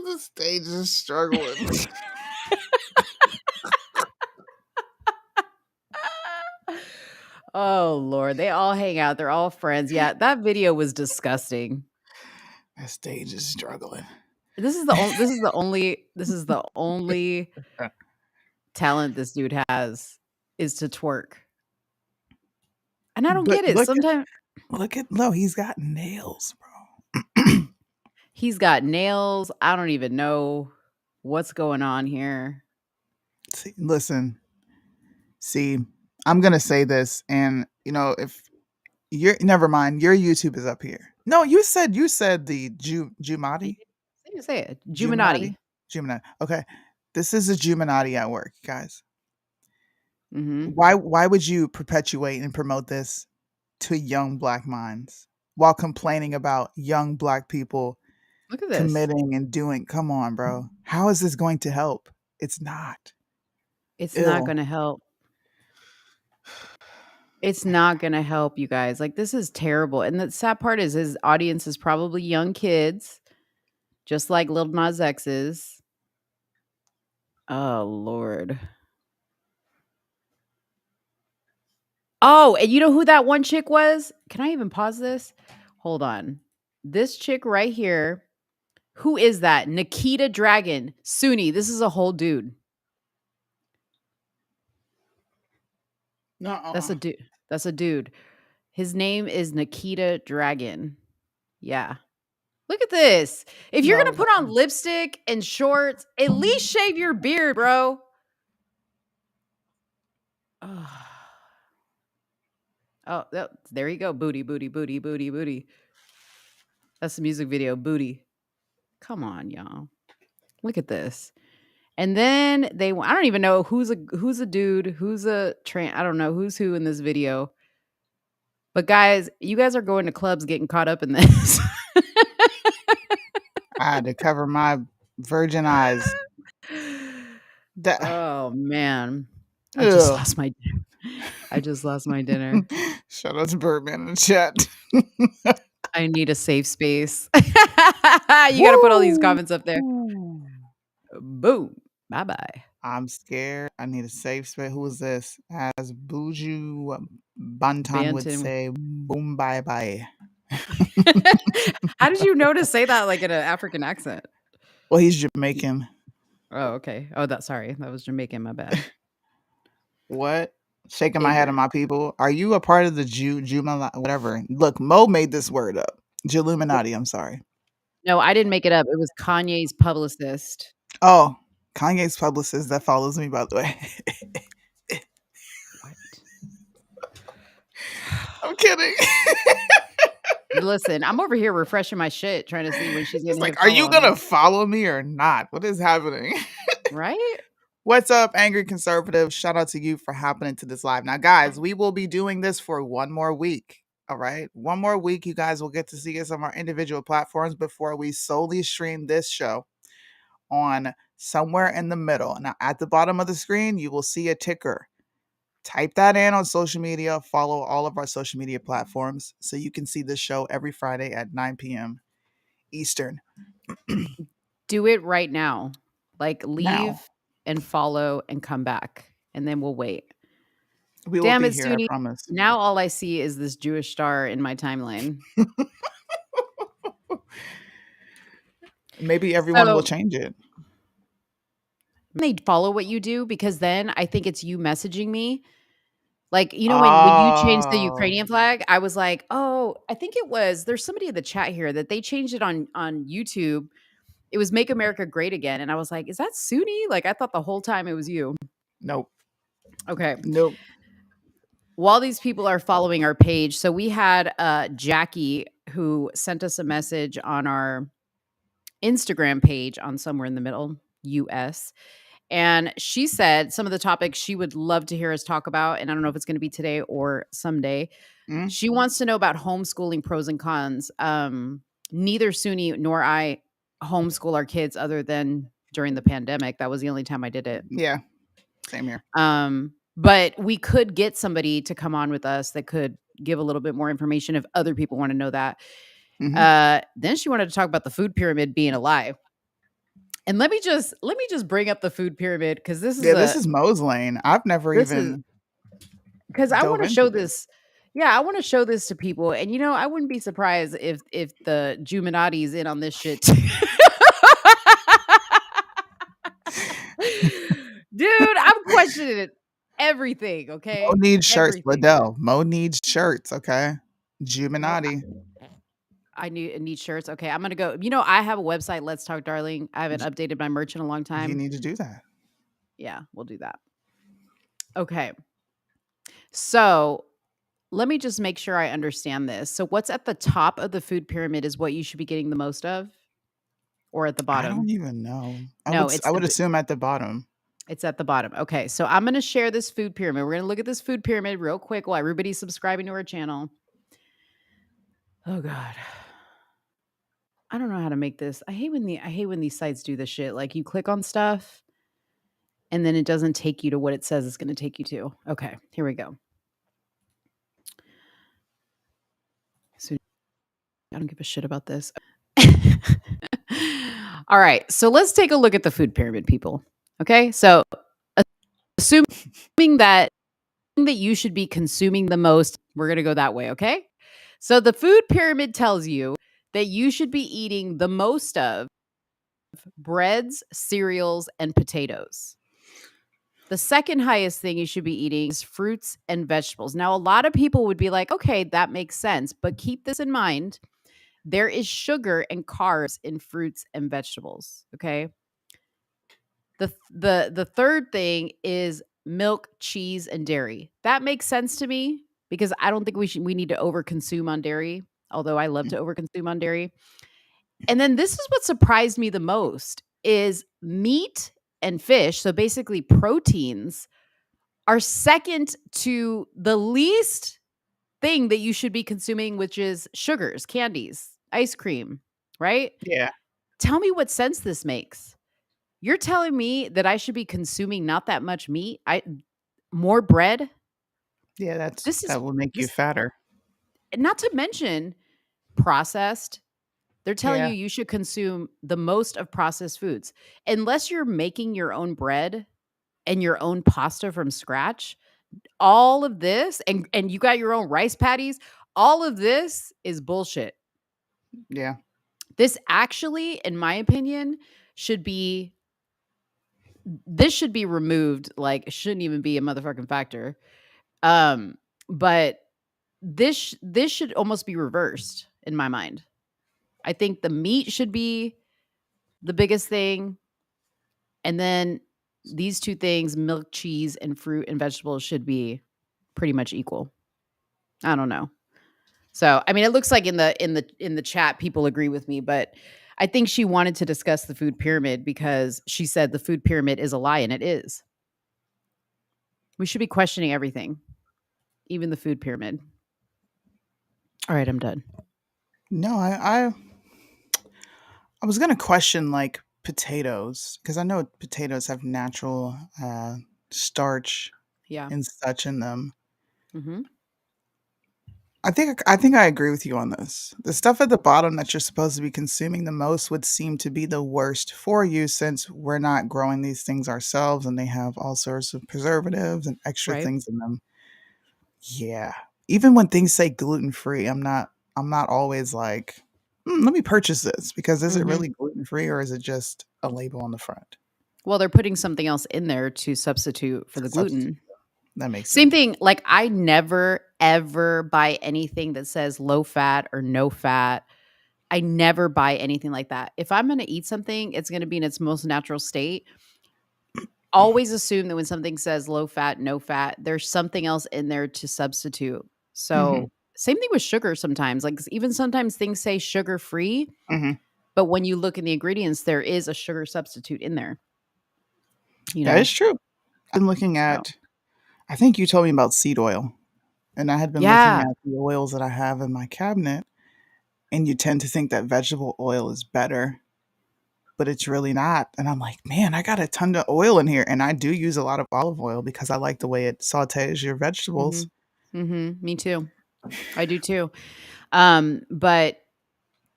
the stage is struggling. Oh Lord, they all hang out. They're all friends. Yeah, that video was disgusting. That stage is struggling. This is the only talent this dude has is to twerk. And I don't But get it. Sometimes look at no, he's got nails, bro. he's got nails. I don't even know what's going on here. Listen, see, I'm gonna say this, and if you're never mind, your YouTube is up here. No, you said the You Jumati, say it. Juminati, Juminati. Juminati. Okay, this is a Juminati at work, guys. Mhm. Why would you perpetuate and promote this to young black minds while complaining about young black people Look at this. committing and doing? Come on, bro. How is this going to help? It's not. It's not Ill. gonna help. It's not gonna help, you guys. Like, this is terrible, and the sad part is his audience is probably young kids, just like Lil Nas X is. Oh, Lord. Oh, and you know who that one chick was? Can I even pause this? Hold on. This chick right here, who is that? Nikita Dragon. Suni, this is a whole dude. That's No. a dude. That's a dude. His name is Nikita Dragon. Yeah. Look at this. If you're No. gonna put on lipstick and shorts, at least shave your beard, bro. Oh, there you go. Booty, booty, booty, booty, booty. That's the music video. Booty. Come on, y'all. Look at this. And then I don't even know who's a dude, who's a I don't know who's who in this video. But guys, you guys are going to clubs getting caught up in this. I had to cover my virgin eyes. That Oh man. I just ugh. lost my I just lost my dinner. Shout out to Birdman in the chat. I need a safe space. You got to put all these comments up there. Woo. Boom. Bye-bye. I'm scared. I need a safe space. Who is this? As Buju Banton would Banton. say, boom, bye, bye. How did you know to say that like in an African accent? Well, he's Jamaican. Oh, okay. Oh, sorry. That was Jamaican. My bad. What? Shaking my head at Ignorant. my people. Are you a part of the Juma, whatever? Look, Mo made this word up. Illuminati, I'm sorry. No, I didn't make it up. It was Kanye's publicist. Oh, Kanye's publicist that follows me, by the way. What? I'm kidding. Listen, I'm over here refreshing my shit, trying to see when she's He's going to like, hit are you follow on going me. to follow me or not? What is happening? Right? What's up, Angry Conservative? Shout out to you for happening to this live. Now, guys, we will be doing this for one more week. All right. One more week. You guys will get to see us on our individual platforms before we solely stream this show on somewhere in the middle. Now, at the bottom of the screen, you will see a ticker Type that in on social media. Follow all of our social media platforms so you can see this show every Friday at 9 p.m. Eastern. Do it right now. Like Now, leave and follow and come back, and then we'll wait. we will Damn be it, here, I Suni. promise. Now all I see is this Jewish star in my timeline. Maybe everyone will So change it. they follow what you do because then I think it's you messaging me. Like, when you changed the Oh, Ukrainian flag, I was like, "Oh, I think it was there's somebody in the chat here that they changed it on YouTube. It was Make America Great Again." And I was like, "Is that Suni?" Like, I thought the whole time it was you. nope. Okay. Nope. While these people are following our page, so we had Jackie who sent us a message on our Instagram page on Somewhere in the Middle US. And she said some of the topics she would love to hear us talk about. And I don't know if it's going to be today or someday. Mm, She wants to know about homeschooling pros and cons. Neither Suni nor I homeschool our kids other than during the pandemic. That was the only time I did it. yeah, same here. But we could get somebody to come on with us that could give a little bit more information if other people want to know that. Hmm. Then she wanted to talk about the food pyramid being a lie. And let me just bring up the food pyramid because Yeah, this is Mo's lane. I've never this is even because I dove want to into show this. this. Yeah, I want to show this to people, and I wouldn't be surprised if the Juminati's in on this shit. Dude, I'm questioning everything. Mo Okay, needs shirts, everything. Liddell. Mo needs shirts, okay? Mo, Juminati. I need shirts. Okay, I'm gonna go. I have a website. Let's Talk, Darling. I haven't J- updated my merch in a long You time. need to do that. Yeah, we'll do that. Okay, so let me just make sure I understand this. So, what's at the top of the food pyramid is what you should be getting the most of, or at the I don't bottom? even know. No, I would assume at the bottom. it's at the bottom. Okay, so I'm gonna share this food pyramid. We're gonna look at this food pyramid real quick while everybody's subscribing to our channel. Oh God, I don't know how to make this. I hate when these sites do this shit. Like you click on stuff and then it doesn't take you to what it says it's gonna take you to. Okay, here we go. So I don't give a shit about this. All right, so let's take a look at the food pyramid, people. Okay, so assuming that you should be consuming the most, we're gonna go that way. Okay, so the food pyramid tells you that you should be eating the most of breads, cereals, and potatoes. The second highest thing you should be eating is fruits and vegetables. Now, a lot of people would be like, okay, that makes sense, but keep this in mind. There is sugar and carbs in fruits and vegetables. Okay. The third thing is milk, cheese, and dairy. That makes sense to me because I don't think we need to overconsume on dairy, although I love to overconsume on dairy. And then this is what surprised me the most is meat and fish, so basically proteins are second to the least thing that you should be consuming, which is sugars, candies, ice cream, right? Yeah. Tell me what sense this makes. You're telling me that I should be consuming not that much meat, more bread? Yeah, This is that will make you this fatter. not to mention processed. They're telling Yeah. you should consume the most of processed foods. Unless you're making your own bread and your own pasta from scratch, all of this and you got your own rice patties, all of this is bullshit. Yeah. This actually, in my opinion, should be this should be removed. Like, it shouldn't even be a motherfucking factor. Um, but this should almost be reversed in my mind. I think the meat should be the biggest thing, and then these two things, milk, cheese, and fruit and vegetables, should be pretty much equal. I don't know. So, I mean, it looks like in the chat people agree with me, but I think she wanted to discuss the food pyramid because she said the food pyramid is a lie, and it is. We should be questioning everything, even the food pyramid. All right, I'm done. No, I was gonna question like potatoes because I know potatoes have natural starch Yeah. and such in them. Hmm. I think I agree with you on this. The stuff at the bottom that you're supposed to be consuming the most would seem to be the worst for you since we're not growing these things ourselves and they have all sorts of preservatives and extra Right. things in them. Yeah. Even when things say gluten free, I'm not always like, let me purchase this because is it Hmm. really gluten free or is it just a label on the front? Well, they're putting something else in there to substitute for To the substitute. gluten. That makes Same sense. thing. Like, I never ever buy anything that says low fat or no fat. I never buy anything like that. If I'm going to eat something, it's going to be in its most natural state. Always assume that when something says low fat, no fat, there's something else in there to substitute. Hmm. So, same thing with sugar sometimes. Like, even sometimes things say sugar free, Hmm. but when you look in the ingredients, there is a sugar substitute in there, you That know? is true. I've been looking So, at, I think you told me about seed oil, and I had been looking yeah. at the oils that I have in my cabinet, and you tend to think that vegetable oil is better, but it's really not. And I'm like, man, I got a ton of oil in here, and I do use a lot of olive oil because I like the way it sautés your vegetables. Mhm. Mhm. Me too. I do too. But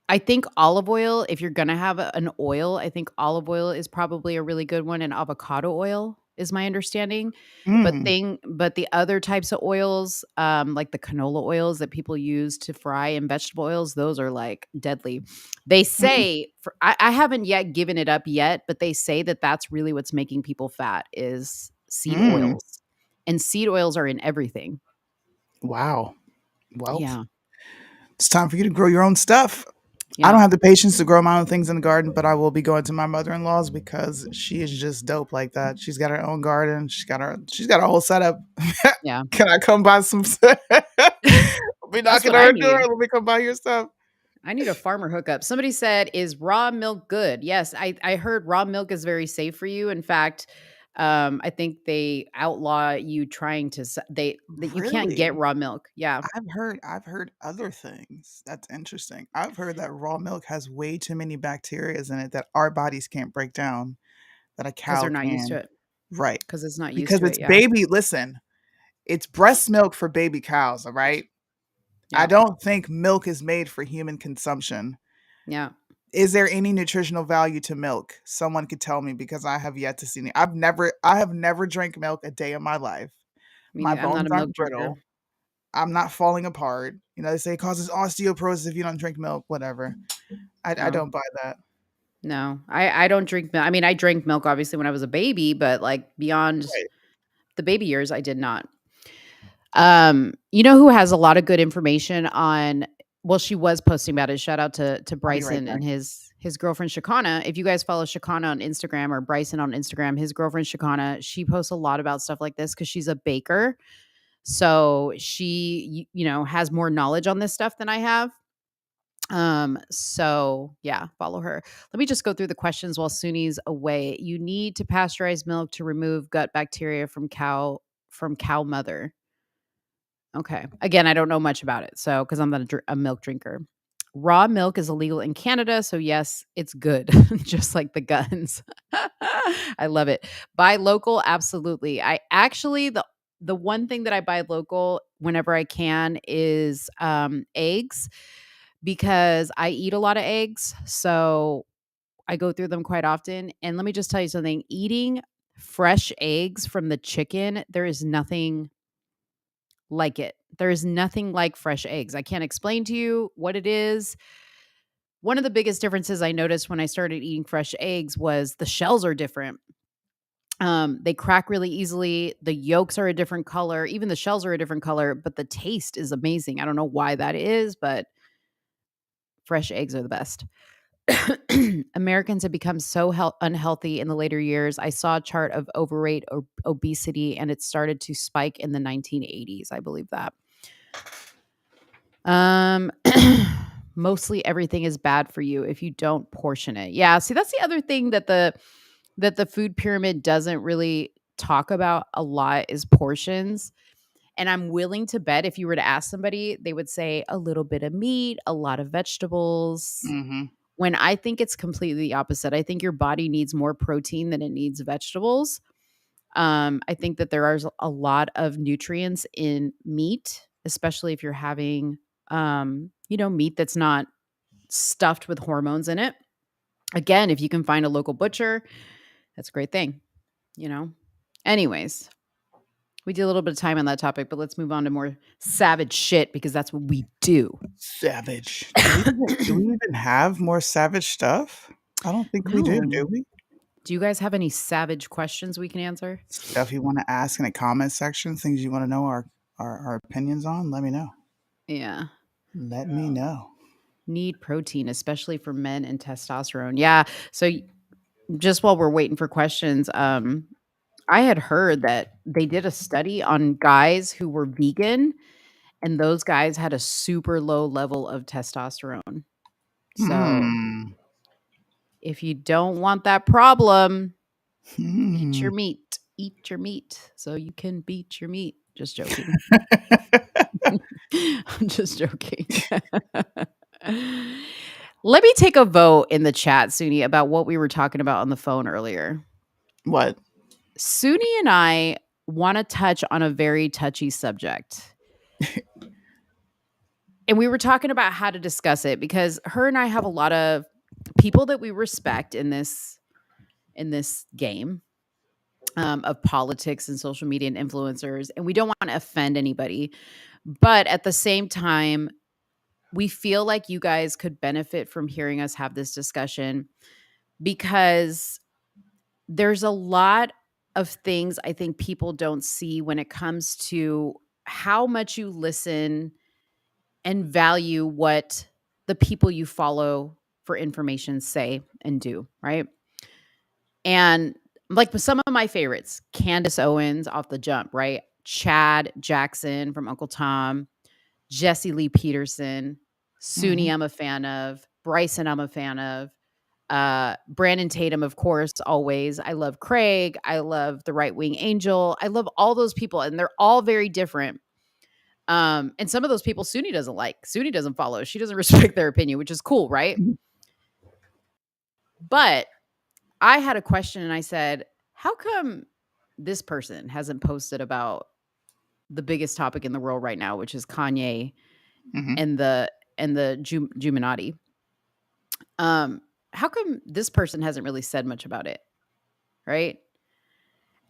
I think olive oil, if you're gonna have an oil, I think olive oil is probably a really good one, and avocado oil is my understanding. Mm, But the other types of oils, like the canola oils that people use to fry and vegetable oils, those are like deadly. They mm, say I haven't yet given it up yet, but they say that that's really what's making people fat is seed mm. oils, and seed oils are in everything. Wow. Well, Yeah, it's time for you to grow your own stuff. I yeah. don't have the patience to grow my own things in the garden, but I will be going to my mother-in-law's because she is just dope like that. She's got her own garden. She's got a whole setup. Yeah. Can I come by some? I'll be That's knocking what on I her door. need. Let me come by your stuff. I need a farmer hookup. Somebody said, "Is raw milk good?" Yes, I heard raw milk is very safe for you. In fact, I think they outlaw you trying to they that you can't get Really? raw milk. Yeah, I've heard other things. That's interesting. I've heard that raw milk has way too many bacteria in it that our bodies can't break down that a because they're cow not used to can. it. Right. Because it's not used Because to it. it's Yeah, baby, listen, it's breast milk for baby cows, all right? I yeah, don't think milk is made for human consumption. yeah. Is there any nutritional value to milk? Someone could tell me because I have yet to see any. I have never drank milk a day in my life. My I'm not bones a milk aren't drinker. brittle. I'm not falling apart. They say it causes osteoporosis if you don't drink milk, whatever. I No, don't buy that. no. I don't drink milk. I mean, I drank milk obviously when I was a baby, but like beyond Right. the baby years, I did not. You know who has a lot of good information on well, she was posting about it. Shout out to I'll be right Bryson back. and his girlfriend Shakana. If you guys follow Shakana on Instagram or Bryson on Instagram, his girlfriend Shakana, she posts a lot about stuff like this because she's a baker. So she has more knowledge on this stuff than I have. So yeah, follow her. Let me just go through the questions while Suni's away. You need to pasteurize milk to remove gut bacteria from cow mother. Okay. Again, I don't know much about it. So, because I'm not a milk drinker. Raw milk is illegal in Canada. So, yes, it's good, just like the guns. I love it. Buy local. Absolutely. I actually, the one thing that I buy local whenever I can is eggs because I eat a lot of eggs. So, I go through them quite often. And let me just tell you something eating fresh eggs from the chicken, there is nothing like it. There is nothing like fresh eggs. I can't explain to you what it is. One of the biggest differences I noticed when I started eating fresh eggs was the shells are different. They crack really easily. The yolks are a different color. Even the shells are a different color, but the taste is amazing. I don't know why that is, but fresh eggs are the best. Americans have become so unhealthy in the later years. I saw a chart of overweight or obesity, and it started to spike in the 1980s. I believe that. Um, mostly everything is bad for you if you don't portion it. Yeah, see that's the other thing that the food pyramid doesn't really talk about a lot is portions. And I'm willing to bet if you were to ask somebody, they would say a little bit of meat, a lot of vegetables. Hmm. When I think it's completely the opposite. I think your body needs more protein than it needs vegetables. I think that there are a lot of nutrients in meat, especially if you're having, meat that's not stuffed with hormones in it. Again, if you can find a local butcher, that's a great thing, you know? Anyways, we did a little bit of time on that topic, but let's move on to more savage shit because that's what we do. Savage. Do we even have more savage stuff? I don't think we do. No. Do we? Do you guys have any savage questions we can answer? Stuff you want to ask in the comment section, things you want to know our opinions on, let me know. Yeah. Let me know. Need protein, especially for men and testosterone. Yeah. So just while we're waiting for questions, I had heard that they did a study on guys who were vegan, and those guys had a super low level of testosterone. So Hmm. if you don't want that problem, eat Hmm. your meat. Eat your meat so you can beat your meat. Just joking. I'm just joking. Let me take a vote in the chat, Suni, about what we were talking about on the phone earlier. What? Suni and I want to touch on a very touchy subject. And we were talking about how to discuss it because her and I have a lot of people that we respect in this game of politics and social media and influencers, and we don't want to offend anybody. But at the same time, we feel like you guys could benefit from hearing us have this discussion because there's a lot of things I think people don't see when it comes to how much you listen and value what the people you follow for information say and do, right? And like with some of my favorites, Candace Owens off the jump, right? Chad Jackson from Uncle Tom, Jesse Lee Peterson, Suni, Mhm. I'm a fan of, Bryson, I'm a fan of, Brandon Tatum, of course, always. I love Craig. I love the Right Wing Angel. I love all those people, and they're all very different. And some of those people Suni doesn't like. Suni doesn't follow. She doesn't respect their opinion, which is cool, right? Mhm. But I had a question and I said, how come this person hasn't posted about the biggest topic in the world right now, which is Kanye Mhm. and the Juminati? How come this person hasn't really said much about it? Right?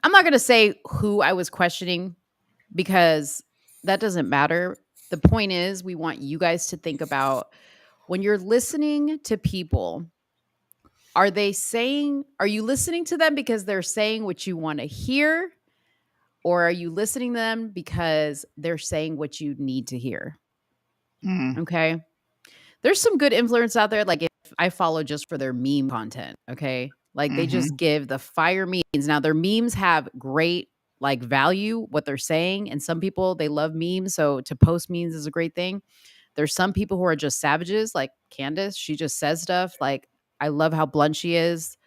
I'm not going to say who I was questioning because that doesn't matter. The point is, we want you guys to think about when you're listening to people, are you listening to them because they're saying what you want to hear? Or are you listening to them because they're saying what you need to hear? Mhm. Okay. There's some good influence out there. Like if I follow just for their meme content. Okay. Like they just Mhm. give the fire memes. Now their memes have great like value, what they're saying. And some people they love memes. So to post memes is a great thing. There's some people who are just savages, like Candace. She just says stuff. Like I love how blunt she is.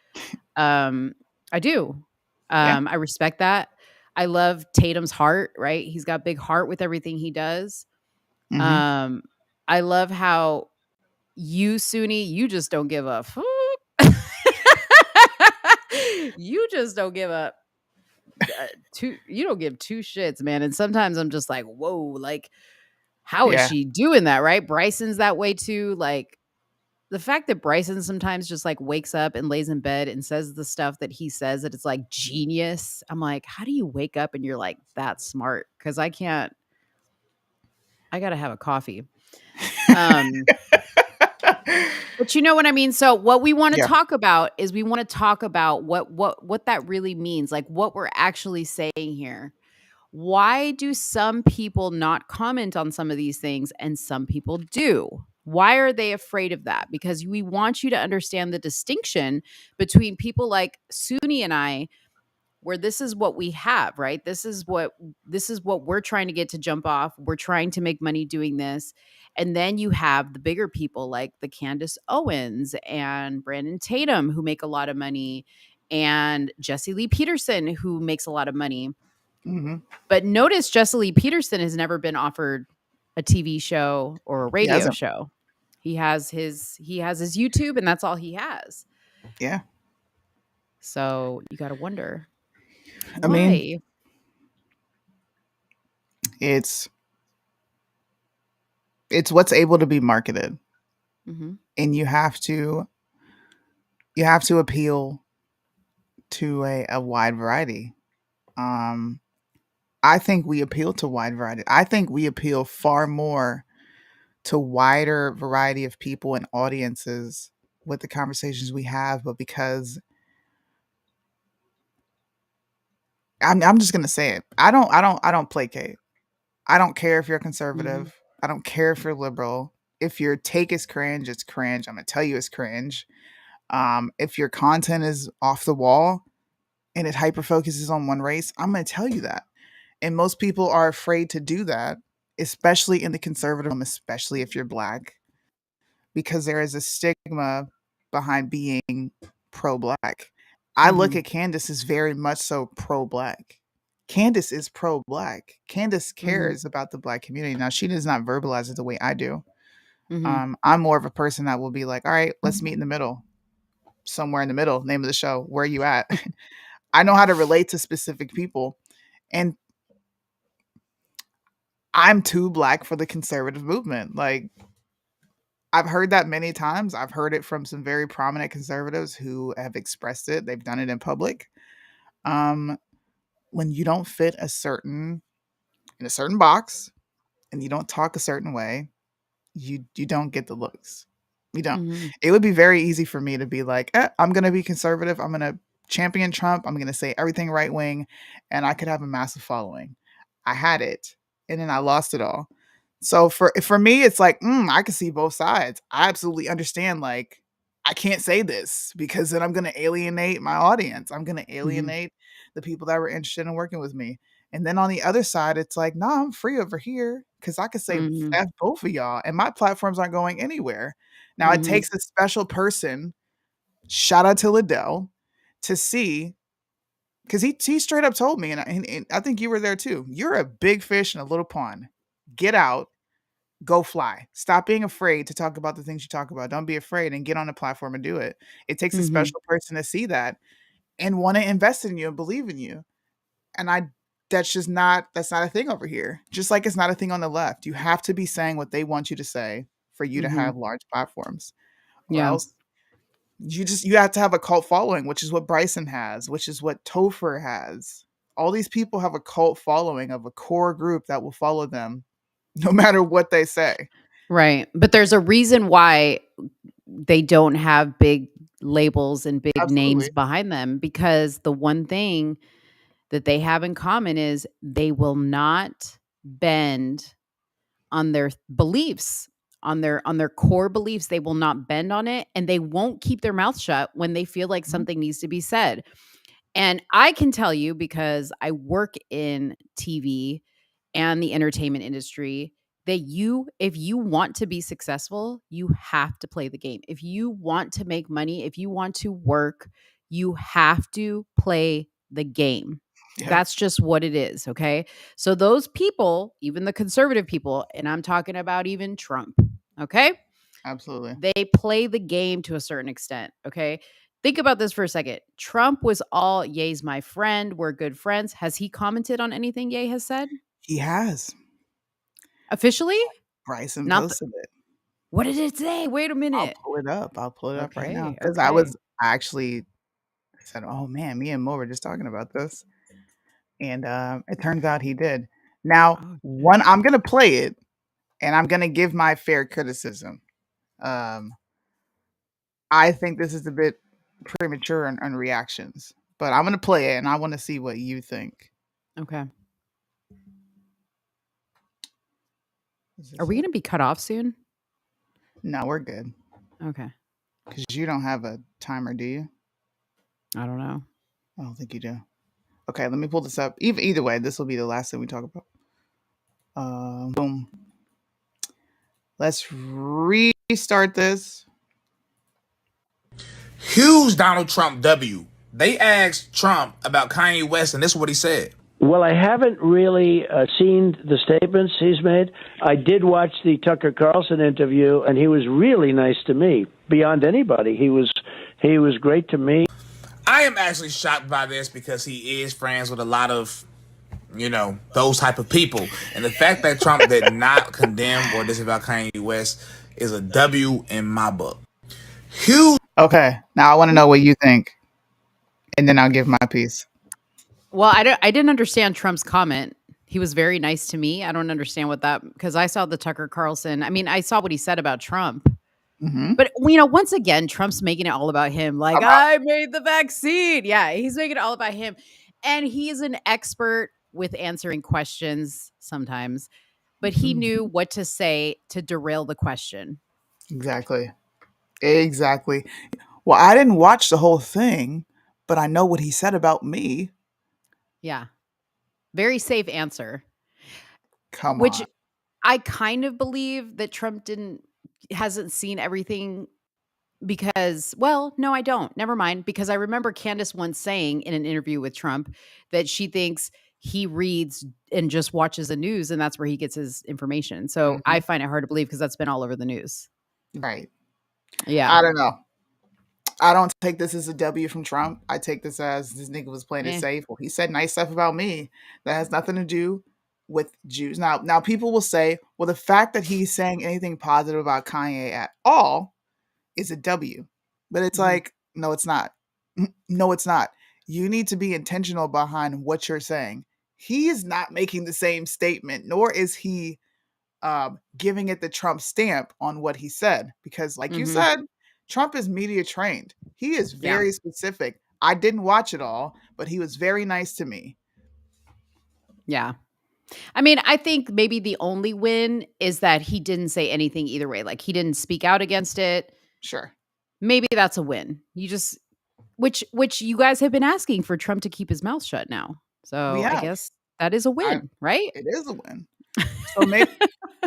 Um, I do. Yeah. I respect that. I love Tatum's heart, right? He's got big heart with everything he does. Mhm. Um, I love how you, Suni, you just don't give a fuck. You just don't give a you don't give two shits, man. And sometimes I'm just like, whoa, like, how is Yeah. she doing that? Right? Bryson's that way too. Like, the fact that Bryson sometimes just like wakes up and lays in bed and says the stuff that he says that it's like genius. I'm like, how do you wake up and you're like that smart? Because I can't. I gotta have a coffee. Um, but you know what I mean? So what we want to Yeah. talk about is we want to talk about what that really means, like what we're actually saying here. Why do some people not comment on some of these things and some people do? Why are they afraid of that? Because we want you to understand the distinction between people like Suni and I, where this is what we have, right? This is what we're trying to get to jump off. We're trying to make money doing this. And then you have the bigger people like the Candace Owens and Brandon Tatum who make a lot of money and Jesse Lee Peterson who makes a lot of money. Mhm. But notice Jesse Lee Peterson has never been offered a TV show or a He radio hasn't. show. He has his YouTube and that's all he has. Yeah. So you got to wonder. I mean, Why? it's what's able to be marketed, Mhm. and you have to appeal to a wide variety. Um, I think we appeal to wide variety. I think we appeal far more to wider variety of people and audiences with the conversations we have, but because I'm just gonna say it. I don't placate. I don't care if you're Mhm. conservative. I don't care if you're liberal. If your take is cringe, it's cringe. I'm gonna tell you it's cringe. If your content is off the wall and it hyper focuses on one race, I'm gonna tell you that. And most people are afraid to do that, especially in the conservative realm, especially if you're black, because there is a stigma behind being pro black. I look Mhm. at Candace as very much so pro black. Candace is pro black. Candace Mhm. cares about the black community. Now, she does not verbalize it the way I do. Mhm. I'm more of a person that will be like, all right, let's meet in the middle, somewhere in the middle, name of the show, where are you at? I know how to relate to specific people. And I'm too black for the conservative movement. Like, I've heard that many times. I've heard it from some very prominent conservatives who have expressed it. They've done it in public. Um, when you don't fit in a certain box and you don't talk a certain way, you don't get the looks. You don't. Mhm. It would be very easy for me to be like, I'm gonna be conservative. I'm gonna champion Trump. I'm gonna say everything right wing, and I could have a massive following. I had it, and then I lost it all. So for me, it's like, I can see both sides. I absolutely understand. Like, I can't say this because then I'm gonna alienate my audience. I'm gonna Mhm. alienate the people that were interested in working with me. And then on the other side, it's like, nah, I'm free over here because I could say Mhm. F both of y'all, and my platforms aren't going anywhere. Now it Mhm. takes a special person, shout out to Liddell, to see because he straight up told me, and I think you were there too. You're a big fish in a little pond. Get out, go fly. Stop being afraid to talk about the things you talk about. Don't be afraid and get on the platform and do it. It takes a Mhm. special person to see that and want to invest in you and believe in you. And I that's not a thing over here. Just like it's not a thing on the left. You have to be saying what they want you to say for you to Mhm. have large platforms. Or Yeah. else you have to have a cult following, which is what Bryson has, which is what Topher has. All these people have a cult following of a core group that will follow them no matter what they say. Right. But there's a reason why they don't have big labels and big names Absolutely. behind them, because the one thing that they have in common is they will not bend on their beliefs, on their core beliefs. They will not bend on it, and they won't keep their mouth shut when they feel like Mhm. something needs to be said. And I can tell you, because I work in TV and the entertainment industry, that if you want to be successful, you have to play the game. If you want to make money, if you want to work, you have to play the game. Yep. That's just what it is. Okay. So those people, even the conservative people, and I'm talking about even Trump, okay, Absolutely. they play the game to a certain extent. Okay. Think about this for a second. Trump was all, Ye's my friend. We're good friends. Has he commented on anything Ye has said He has. officially? Bryson Not the, posted it. what did it say? Wait a I'll minute. pull it up. I'll pull it up right now Okay. because Okay. I actually said, "Oh man, me and Mo were just talking about this," and it turns out he did. Now, Oh, one, shit. I'm gonna play it, and I'm gonna give my fair criticism. Um, I think this is a bit premature on reactions, but I'm gonna play it, and I want to see what you think. Okay. Is Are this we going it? to be cut off soon? No, we're good Okay. because you don't have a timer, do you? I don't know. I don't think you do. Okay, let me pull this up. Either way, this will be the last thing we talk about. Boom. Let's restart this. Huge Donald Trump W. They asked Trump about Kanye West, and this is what he said. Well, I haven't really seen the statements he's made. I did watch the Tucker Carlson interview, and he was really nice to me, beyond anybody. He was great to me. I am actually shocked by this because he is friends with a lot of, those type of people. And the fact that Trump did not condemn or disavow Kanye West is a W in my book. Huge. Okay, now I want to know what you think, and then I'll give my piece. Well, I didn't understand Trump's comment. He was very nice to me. I don't understand what that, because I saw the Tucker Carlson. I mean, I saw what he said about Trump. Mm-hmm. But once again, Trump's making it all about him. Like, About I made the vaccine. Yeah, he's making it all about him. And he's an expert with answering questions sometimes, but he knew what to say to derail the question. exactly, exactly. Well, I didn't watch the whole thing, but I know what he said about me. Yeah. Very safe answer, Come which on. I kind of believe that Trump hasn't seen everything. Because, well, no, I don't. Never mind. Because I remember Candace once saying in an interview with Trump that she thinks he reads and just watches the news and that's where he gets his information. So I Hmm. find it hard to believe because that's been all over the news. Right. Yeah. I don't know. I don't take this as a W from Trump. I take this as this nigga was playing it Eh. safe. Well, he said nice stuff about me that has nothing to do with Jews. Now people will say, well, the fact that he's saying anything positive about Kanye at all is a W. But it's Mhm. like, no, it's not. No, it's not. You need to be intentional behind what you're saying. He is not making the same statement, nor is he giving it the Trump stamp on what he said. Because, like you Mhm. said, Trump is media trained. He is Yeah. very specific. I didn't watch it all, but he was very nice to me. Yeah. I mean, I think maybe the only win is that he didn't say anything either way. Like he didn't speak out against it. Sure. Maybe that's a win. You just which you guys have been asking for Trump to keep his mouth shut now. We So I have. guess that is a I win, right? It is a win. So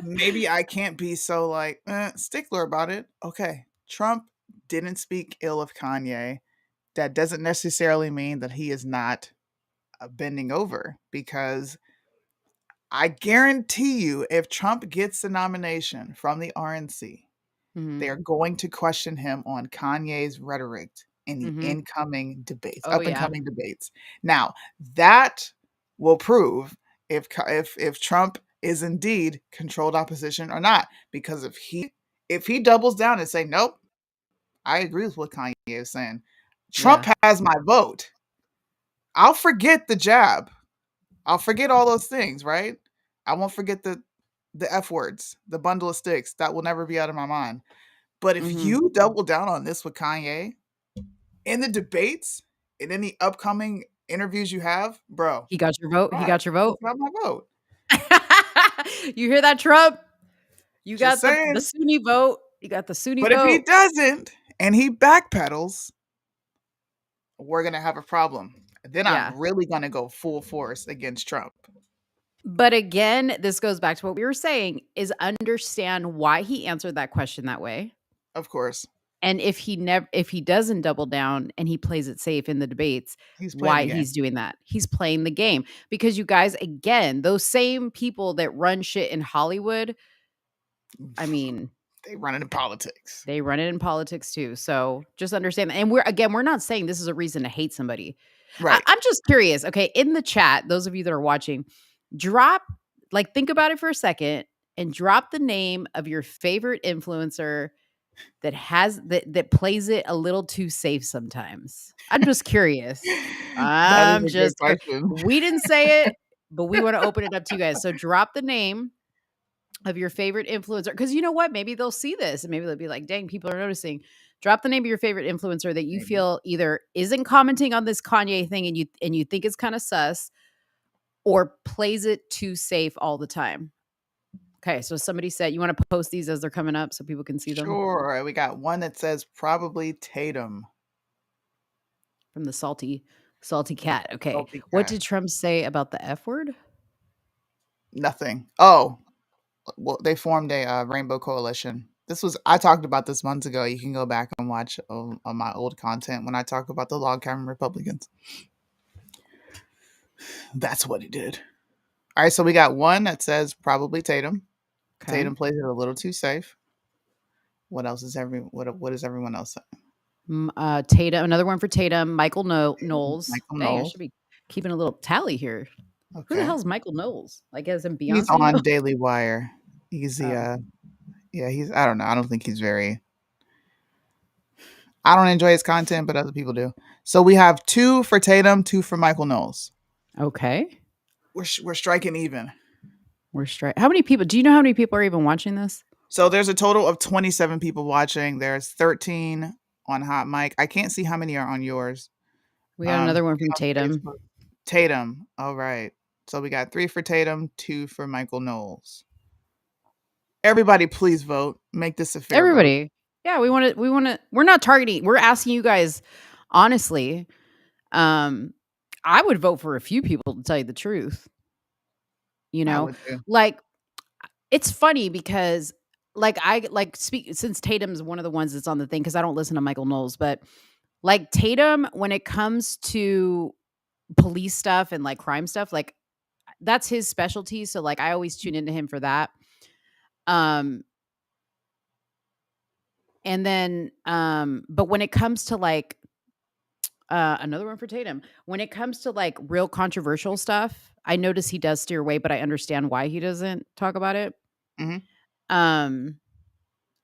maybe I can't be so like stickler about it. Okay. Trump didn't speak ill of Kanye. That doesn't necessarily mean that he is not bending over because I guarantee you if Trump gets the nomination from the RNC, Mhm. they are going to question him on Kanye's rhetoric in the Mhm. incoming debates, Oh, up and yeah. coming debates. Now, that will prove if Trump is indeed controlled opposition or not. Because if he doubles down and say, nope, I agree with what Kanye is saying, Trump Yeah. has my vote. I'll forget the jab. I'll forget all those things, right? I won't forget the F words, the bundle of sticks. That will never be out of my mind. But if Mhm. you double down on this with Kanye in the debates in any upcoming interviews you have, bro, He got your vote? He right, got your he's vote? got my vote. You hear that, Trump? You Just got the saying. Sunni vote. You got the Sunni But if he vote. doesn't and he backpedals, we're gonna have a problem. Then I'm Yeah. really gonna go full force against Trump. But again, this goes back to what we were saying, is understand why he answered that question that way. Of course, And if he doesn't double down and he plays it safe in the debates, he's playing the why game. he's doing that. He's playing the game. Because you guys, again, those same people that run shit in Hollywood, I mean, They run it in politics. they run it in politics too. So just understand that. And we're not saying this is a reason to hate somebody. Right. I'm just curious. Okay, in the chat, those of you that are watching, drop think about it for a second and drop the name of your favorite influencer that plays it a little too safe sometimes. I'm just curious. That is I'm a good just curious. question. We didn't say it, but we want to open it up to you guys. So drop the name of your favorite influencer, because you know what? Maybe they'll see this and maybe they'll be like, dang, people are noticing. Drop the name of your favorite influencer that you Maybe. feel either isn't commenting on this Kanye thing and you think it's kind of sus, or plays it too safe all the time. Okay, so somebody said you want to post these as they're coming up so people can see them Sure. We got one that says probably Tatum. from the salty cat. Okay, Salty what cat. did Trump say about the F word? Nothing. Oh, well, they formed a rainbow coalition. I talked about this months ago. You can go back and watch on my old content when I talk about the log cabin Republicans. That's what he did. All right, so we got one that says probably Tatum. Okay, Tatum plays it a little too safe. What else is what is everyone else saying? Tatum, another one for Tatum. Michael Knowles. Michael Dang, I Knowles. should be keeping a little tally here. Who the Okay. hell is Michael Knowles? Like as in He's Beyonce on Knowles? Daily Wire. He's the Oh, yeah, he's I don't know. I don't think he's very I don't enjoy his content, but other people do. So we have 2 for Tatum, 2 for Michael Knowles. okay. We're striking even. We're straight. How many people? Do you know how many people are even watching this? So there's a total of 27 people watching. There's 13 on Hot Mic. I can't see how many are on yours. We got another one 3 from on Tatum. Facebook. Tatum. All right. So we got 3 for Tatum, 2 for Michael Knowles. Everybody, please vote. Make this a fair vote. Everybody. Yeah, we want to we're not targeting. We're asking you guys honestly. I would vote for a few people to tell you the truth, you I know? would too. Like it's funny because like I like speak since Tatum's one of the ones that's on the thing cuz I don't listen to Michael Knowles, but like Tatum when it comes to police stuff and like crime stuff, like that's his specialty, so like I always tune into him for that. Um and then but when it comes to like another one for Tatum. When it comes to like real controversial stuff, I notice he does steer away, but I understand why he doesn't talk about it. Mhm. Um,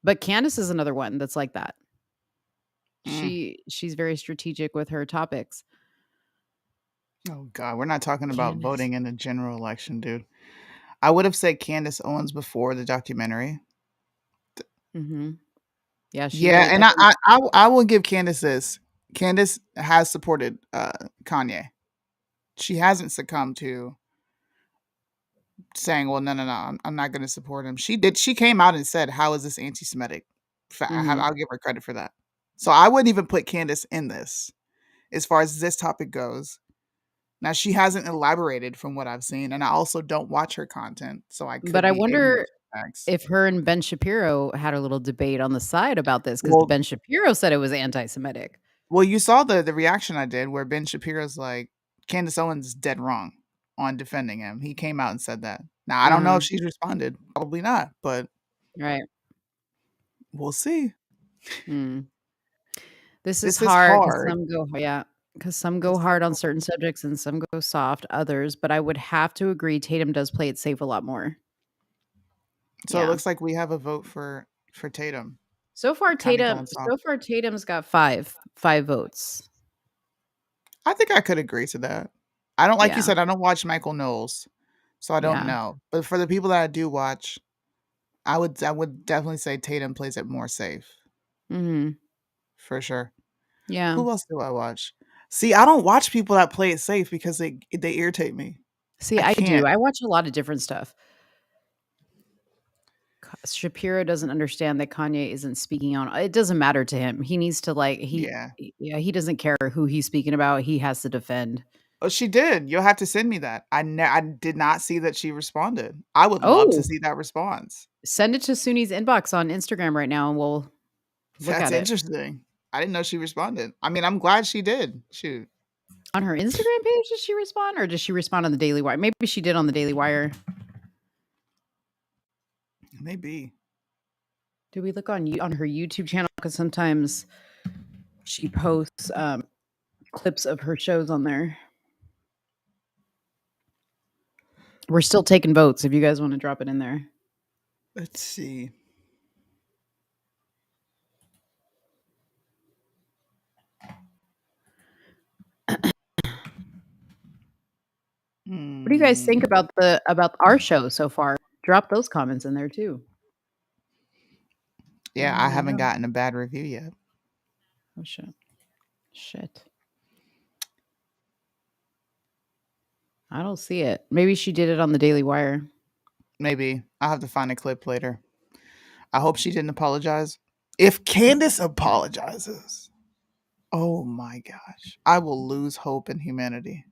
but Candace is another one that's like that. Mm. She's very strategic with her topics. Oh God, we're not talking about Candace. voting in the general election, dude. I would have said Candace Owens before the documentary. Mhm. Yeah, she Yeah, did. and I think I will give Candace this. Candace has supported Kanye. She hasn't succumbed to saying, "Well, no, I'm not going to support him." She did. She came out and said, "How is this anti-Semitic?" mhm. I'll give her credit for that. So I wouldn't even put Candace in this as far as this topic goes. Now she hasn't elaborated from what I've seen, and I also don't watch her content, so I But could I be ignorant wonder to facts. if her and Ben Shapiro had a little debate on the side about this because Well, Ben Shapiro said it was anti-Semitic. well, you saw the reaction I did where Ben Shapiro's like, Candace Owens is dead wrong on defending him. He came out and said that. Now I don't know Uh-huh. if she's responded, probably not, but Right. we'll see. Mm. This is This is hard because hard. some go yeah, because some This go is hard on hard. certain subjects and some go soft, others, but I would have to agree Tatum does play it safe a lot more. So it Yeah. looks like we have a vote for Tatum. So far Kind of going soft. Tatum's got 5 votes. I think I could agree to that. I don't like you Yeah. said, I don't watch Michael Knowles, so I don't Yeah. know. But for the people that I do watch, I would definitely say Tatum plays it more safe Mhm. for sure. Yeah. Who else do I watch? See, I don't watch people that play it safe because they irritate me. See, I I do. can't. I watch a lot of different stuff. Shapiro doesn't understand that Kanye isn't speaking on it doesn't matter to him. He needs to like Yeah. yeah, he doesn't care who he's speaking about. He has to defend. Oh, she did. You'll have to send me that. I did not see that she responded. I would love to Oh, see that response. send it to Suni's inbox on Instagram right now and we'll look That's at it. interesting. I didn't know she responded. I mean, I'm glad she did. Shoot. On her Instagram page, does she respond or does she respond on the Daily Wire? Maybe she did on the Daily Wire. Maybe. Do we look on her YouTube channel? Because sometimes she posts clips of her shows on there. We're still taking votes if you guys want to drop it in there. Let's see. What do you guys think about our show so far? Drop those comments in there too. Yeah, I haven't gotten a bad review yet. Oh shit. Shit. I don't see it. Maybe she did it on the Daily Wire. Maybe. I'll have to find a clip later. I hope she didn't apologize. If Candace apologizes, oh my gosh, I will lose hope in humanity.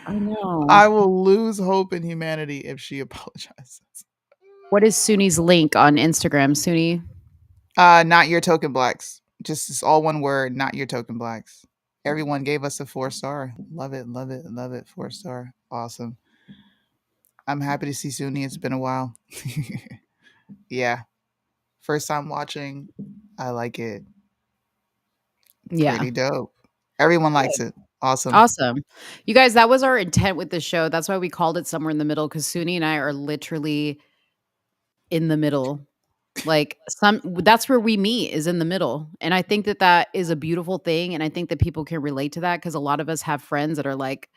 I know. I will lose hope in humanity if she apologizes. What is Suni's link on Instagram, Suni? Not your token blacks. Just it's all one word, not your token blacks. Everyone gave us a 4-star. Love it, love it, love it. 4-star. Awesome. I'm happy to see Suni. It's been a while. Yeah. First time watching. I like it. Yeah. Pretty dope. Everyone likes Good. it. Awesome. Awesome. You guys, that was our intent with the show. That's why we called it Somewhere in the Middle, because Suni and I are literally in the middle. Like that's where we meet, is in the middle. And I think that that is a beautiful thing. And I think that people can relate to that because a lot of us have friends that are like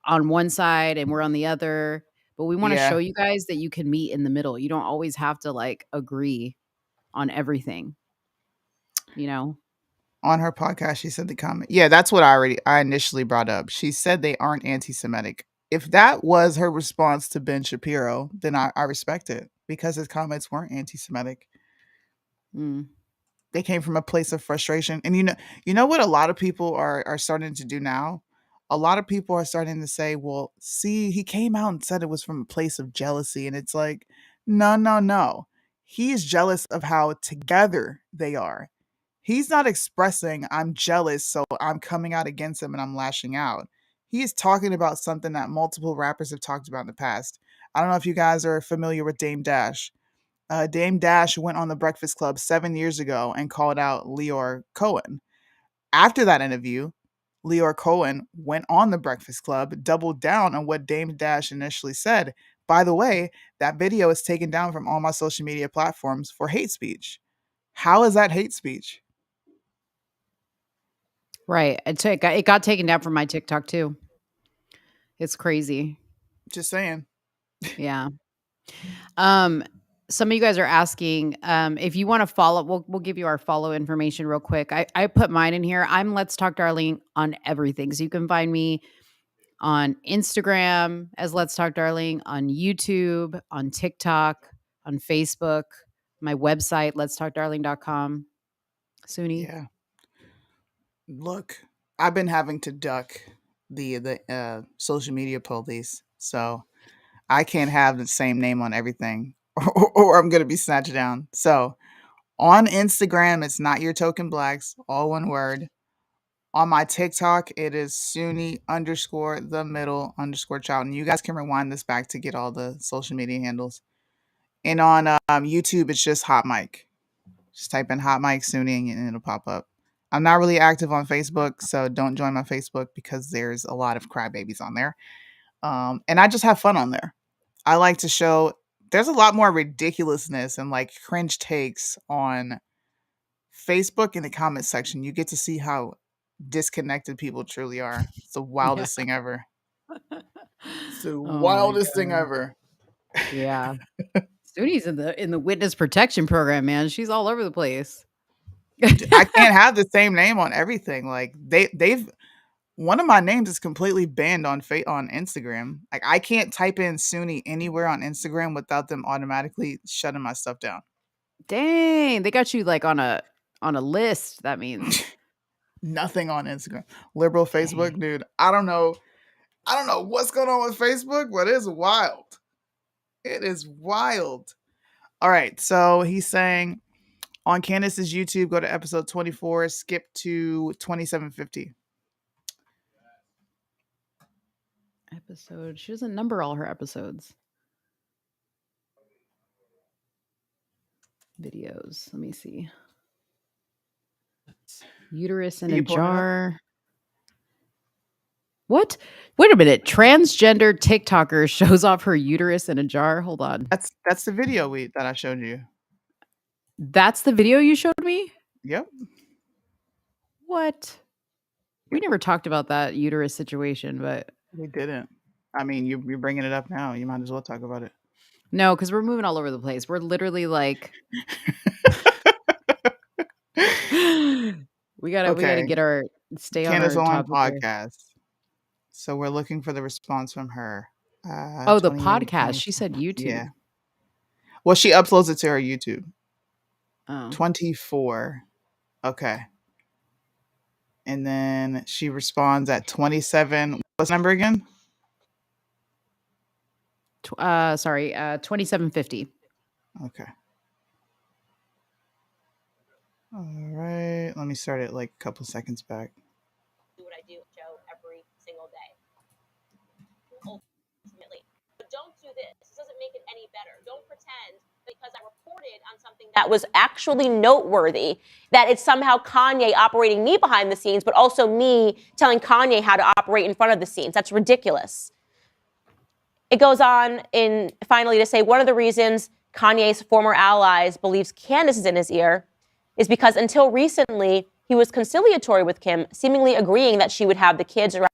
on one side and we're on the other. But we want to show Yeah. you guys that you can meet in the middle. You don't always have to like agree on everything, you know? On her podcast, she said the comment. Yeah, that's what I initially brought up. She said they aren't anti-Semitic. If that was her response to Ben Shapiro, then I respect it because his comments weren't anti-Semitic. Mm. They came from a place of frustration. And you know what a lot of people are starting to do now? A lot of people are starting to say, "Well, see, he came out and said it was from a place of jealousy." And it's like, "No, no, no. He is jealous of how together they are. He's not expressing, I'm jealous, so I'm coming out against him and I'm lashing out. He is talking about something that multiple rappers have talked about in the past. I don't know if you guys are familiar with Dame Dash. Dame Dash went on the Breakfast Club 7 years ago and called out Leor Cohen. After that interview, Leor Cohen went on the Breakfast Club, doubled down on what Dame Dash initially said. By the way, that video is taken down from all my social media platforms for hate speech. How is that hate speech? Right. It got taken down from my TikTok too. It's crazy. Just saying. Yeah. Um, some of you guys are asking if you want to follow. We'll give you our follow information real quick. I put mine in here. I'm Let's Talk Darling on everything, so you can find me on Instagram as Let's Talk Darling, on YouTube, on TikTok, on Facebook, my website letstalkdarling.com. Suni. Yeah. Look, I've been having to duck the social media police, so I can't have the same name on everything, or I'm gonna be snatched down. So on Instagram, it's not your token blacks, all one word. On my TikTok, it is Sunni underscore the middle underscore child, and you guys can rewind this back to get all the social media handles. And on YouTube, it's just Hot Mic. Just type in Hot Mic Sunni and it'll pop up. I'm not really active on Facebook, so don't join my Facebook because there's a lot of crybabies on there. And I just have fun on there. I like to show there's a lot more ridiculousness and like cringe takes on Facebook in the comment section. You get to see how disconnected people truly are. It's the Yeah. wildest thing ever. It's the Oh my wildest thing god. ever. Yeah. Suni's in the witness protection program, man. She's all over the place. I can't have the same name on everything. Like they've one of my names is completely banned on Instagram. Like I can't type in Sunni anywhere on Instagram without them automatically shutting my stuff down. Dang, they got you like on a list. That means. Nothing on Instagram. Liberal Dang. Facebook, dude. I don't know what's going on with Facebook, but it's wild. It is wild. All right, so he's saying on Candace's YouTube, go to episode 24, skip to 2750. Episode. She doesn't number all her episodes. Videos. Let me see. Uterus in Are a you pulling it up? jar. What? Wait a minute. Transgender TikToker shows off her uterus in a jar. Hold on. That's the video that I showed you. That's the video you showed me? Yep. What? We Yep. never talked about that uterus situation, but We didn't. I mean, you're bringing it up now. You might as well talk about it. no, because we're moving all over the place. We're literally like we gotta Okay. get our stay on Candace our on topic here. podcast. So we're looking for the response from her. Oh, the 28, podcast. 20. She said Yeah. YouTube. Well, she uploads it to her YouTube. Oh. 24. Okay. And then she responds at 27. What's the number again? Sorry, 2750. Okay. All right. Let me start it like a couple seconds back. Do what I do, Joe, every single day. Ultimately. But don't do this. This doesn't make it any better. Don't pretend that because I reported on something that was actually noteworthy, that it's somehow Kanye operating me behind the scenes, but also me telling Kanye how to operate in front of the scenes. That's ridiculous. It goes on in finally to say one of the reasons Kanye's former allies believes Candace is in his ear is because until recently, he was conciliatory with Kim, seemingly agreeing that she would have the kids around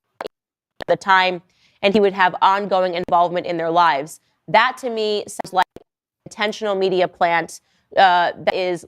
the time and he would have ongoing involvement in their lives. That to me sounds like an intentional media plant that is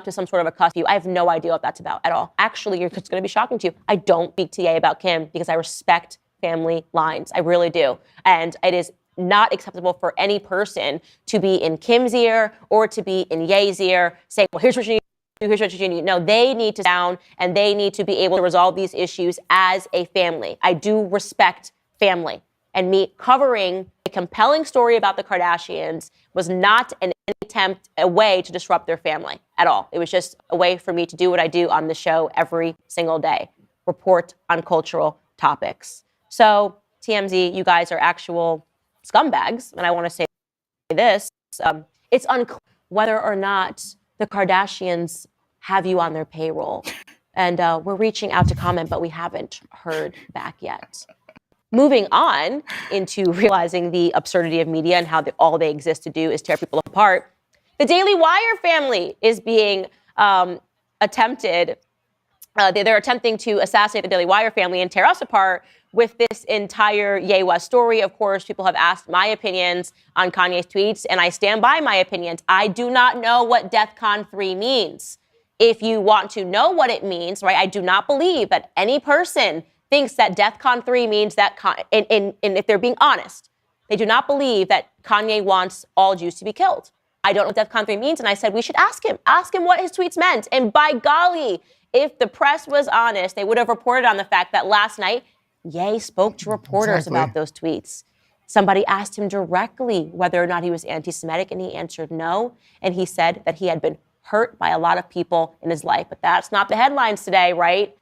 to some sort of a cusp view. I have no idea what that's about at all. Actually, it's going to be shocking to you. I don't speak to Ye about Kim because I respect family lines. I really do. And it is not acceptable for any person to be in Kim's ear or to be in Ye's ear saying, well, here's what you need to do, here's what you need. No, they need to sit down and they need to be able to resolve these issues as a family. I do respect family. And me covering a compelling story about the Kardashians was not an attempt, a way to disrupt their family at all. It was just a way for me to do what I do on the show every single day, report on cultural topics. So TMZ, you guys are actual scumbags. And I want to say this, it's unclear whether or not the Kardashians have you on their payroll. And we're reaching out to comment, but we haven't heard back yet. Moving on into realizing the absurdity of media and how all they exist to do is tear people apart, the Daily Wire family is being attempted. They're attempting to assassinate the Daily Wire family and tear us apart with this entire Ye West story. Of course, people have asked my opinions on Kanye's tweets, and I stand by my opinions. I do not know what DEFCON 3 means. If you want to know what it means, right, I do not believe that any person thinks that DEFCON 3 means that, and if they're being honest, they do not believe that Kanye wants all Jews to be killed. I don't know what DEFCON 3 means, and I said we should ask him what his tweets meant. And by golly, if the press was honest, they would have reported on the fact that last night, Ye spoke to reporters about those tweets. Somebody asked him directly whether or not he was anti-Semitic, and he answered no. And he said that he had been hurt by a lot of people in his life. But that's not the headlines today, right?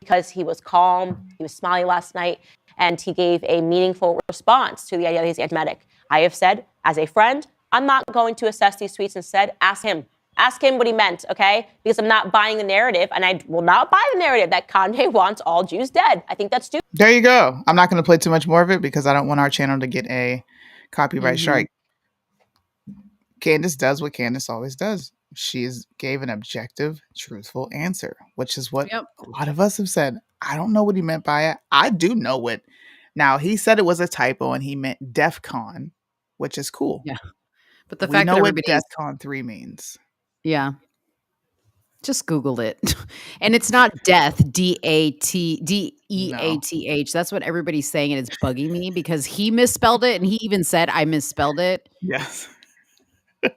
Because he was calm, he was smiley last night, and he gave a meaningful response to the idea that he's anti-Semitic. I have said, as a friend, I'm not going to assess these tweets. Instead, ask him. Ask him what he meant, okay? Because I'm not buying the narrative, and I will not buy the narrative that Kanye wants all Jews dead. I think that's stupid. There you go. I'm not going to play too much more of it because I don't want our channel to get a copyright strike. Candace does what Candace always does. She gave an objective, truthful answer, which is what a lot of us have said. I don't know what he meant by it. I do know what. Now, he said it was a typo and he meant DEFCON, which is cool. Yeah. But the we fact know that what DEFCON 3 means. Yeah. Just Google it. And it's not death, DEATH. That's what everybody's saying, and it's bugging me because he misspelled it, and he even said I misspelled it. Yes.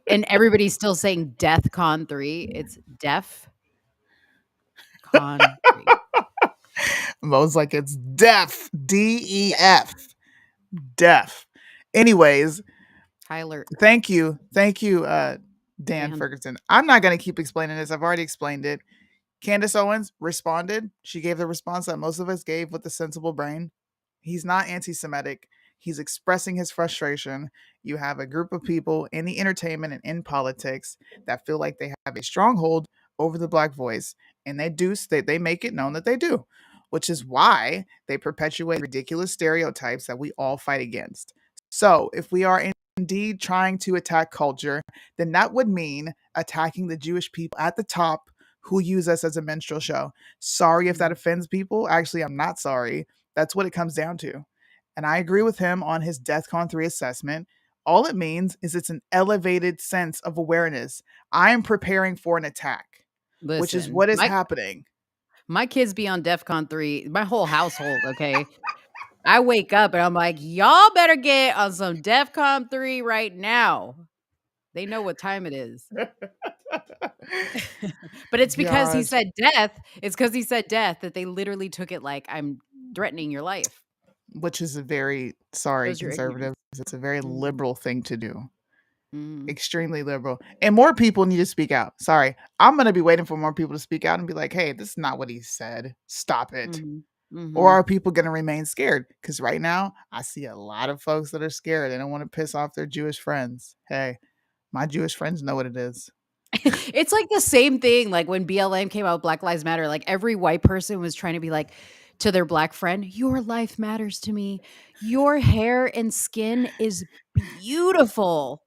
And everybody's still saying DEFCON 3. It's DEFCON 3. Mo's like, it's DEF, DEF, DEF. Anyways, Tyler. Thank you, Dan Ferguson. I'm not going to keep explaining this. I've already explained it. Candace Owens responded. She gave the response that most of us gave with a sensible brain. He's not anti-Semitic. He's expressing his frustration. You have a group of people in the entertainment and in politics that feel like they have a stronghold over the Black voice, and they make it known that they do, which is why they perpetuate ridiculous stereotypes that we all fight against. So if we are indeed trying to attack culture, then that would mean attacking the Jewish people at the top who use us as a minstrel show. Sorry if that offends people. Actually, I'm not sorry. That's what it comes down to. And I agree with him on his DEFCON 3 assessment. All it means is it's an elevated sense of awareness. I am preparing for an attack, which is what is happening. My kids be on DEFCON 3, my whole household, okay? I wake up and I'm like, y'all better get on some DEFCON 3 right now. They know what time it is. But it's because he said death. It's because he said death that they literally took it like I'm threatening your life. Which is a very, conservative. It's a very liberal thing to do. Extremely liberal. And more people need to speak out. Sorry. I'm going to be waiting for more people to speak out and be like, hey, this is not what he said. Stop it. Or Mhm. are people going to remain scared? Because right now, I see a lot of folks that are scared. They don't want to piss off their Jewish friends. Hey, my Jewish friends know what it is. It's like the same thing, like, when BLM came out, Black Lives Matter, like, every white person was trying to be like to their black friend, "Your life matters to me. Your hair and skin is beautiful."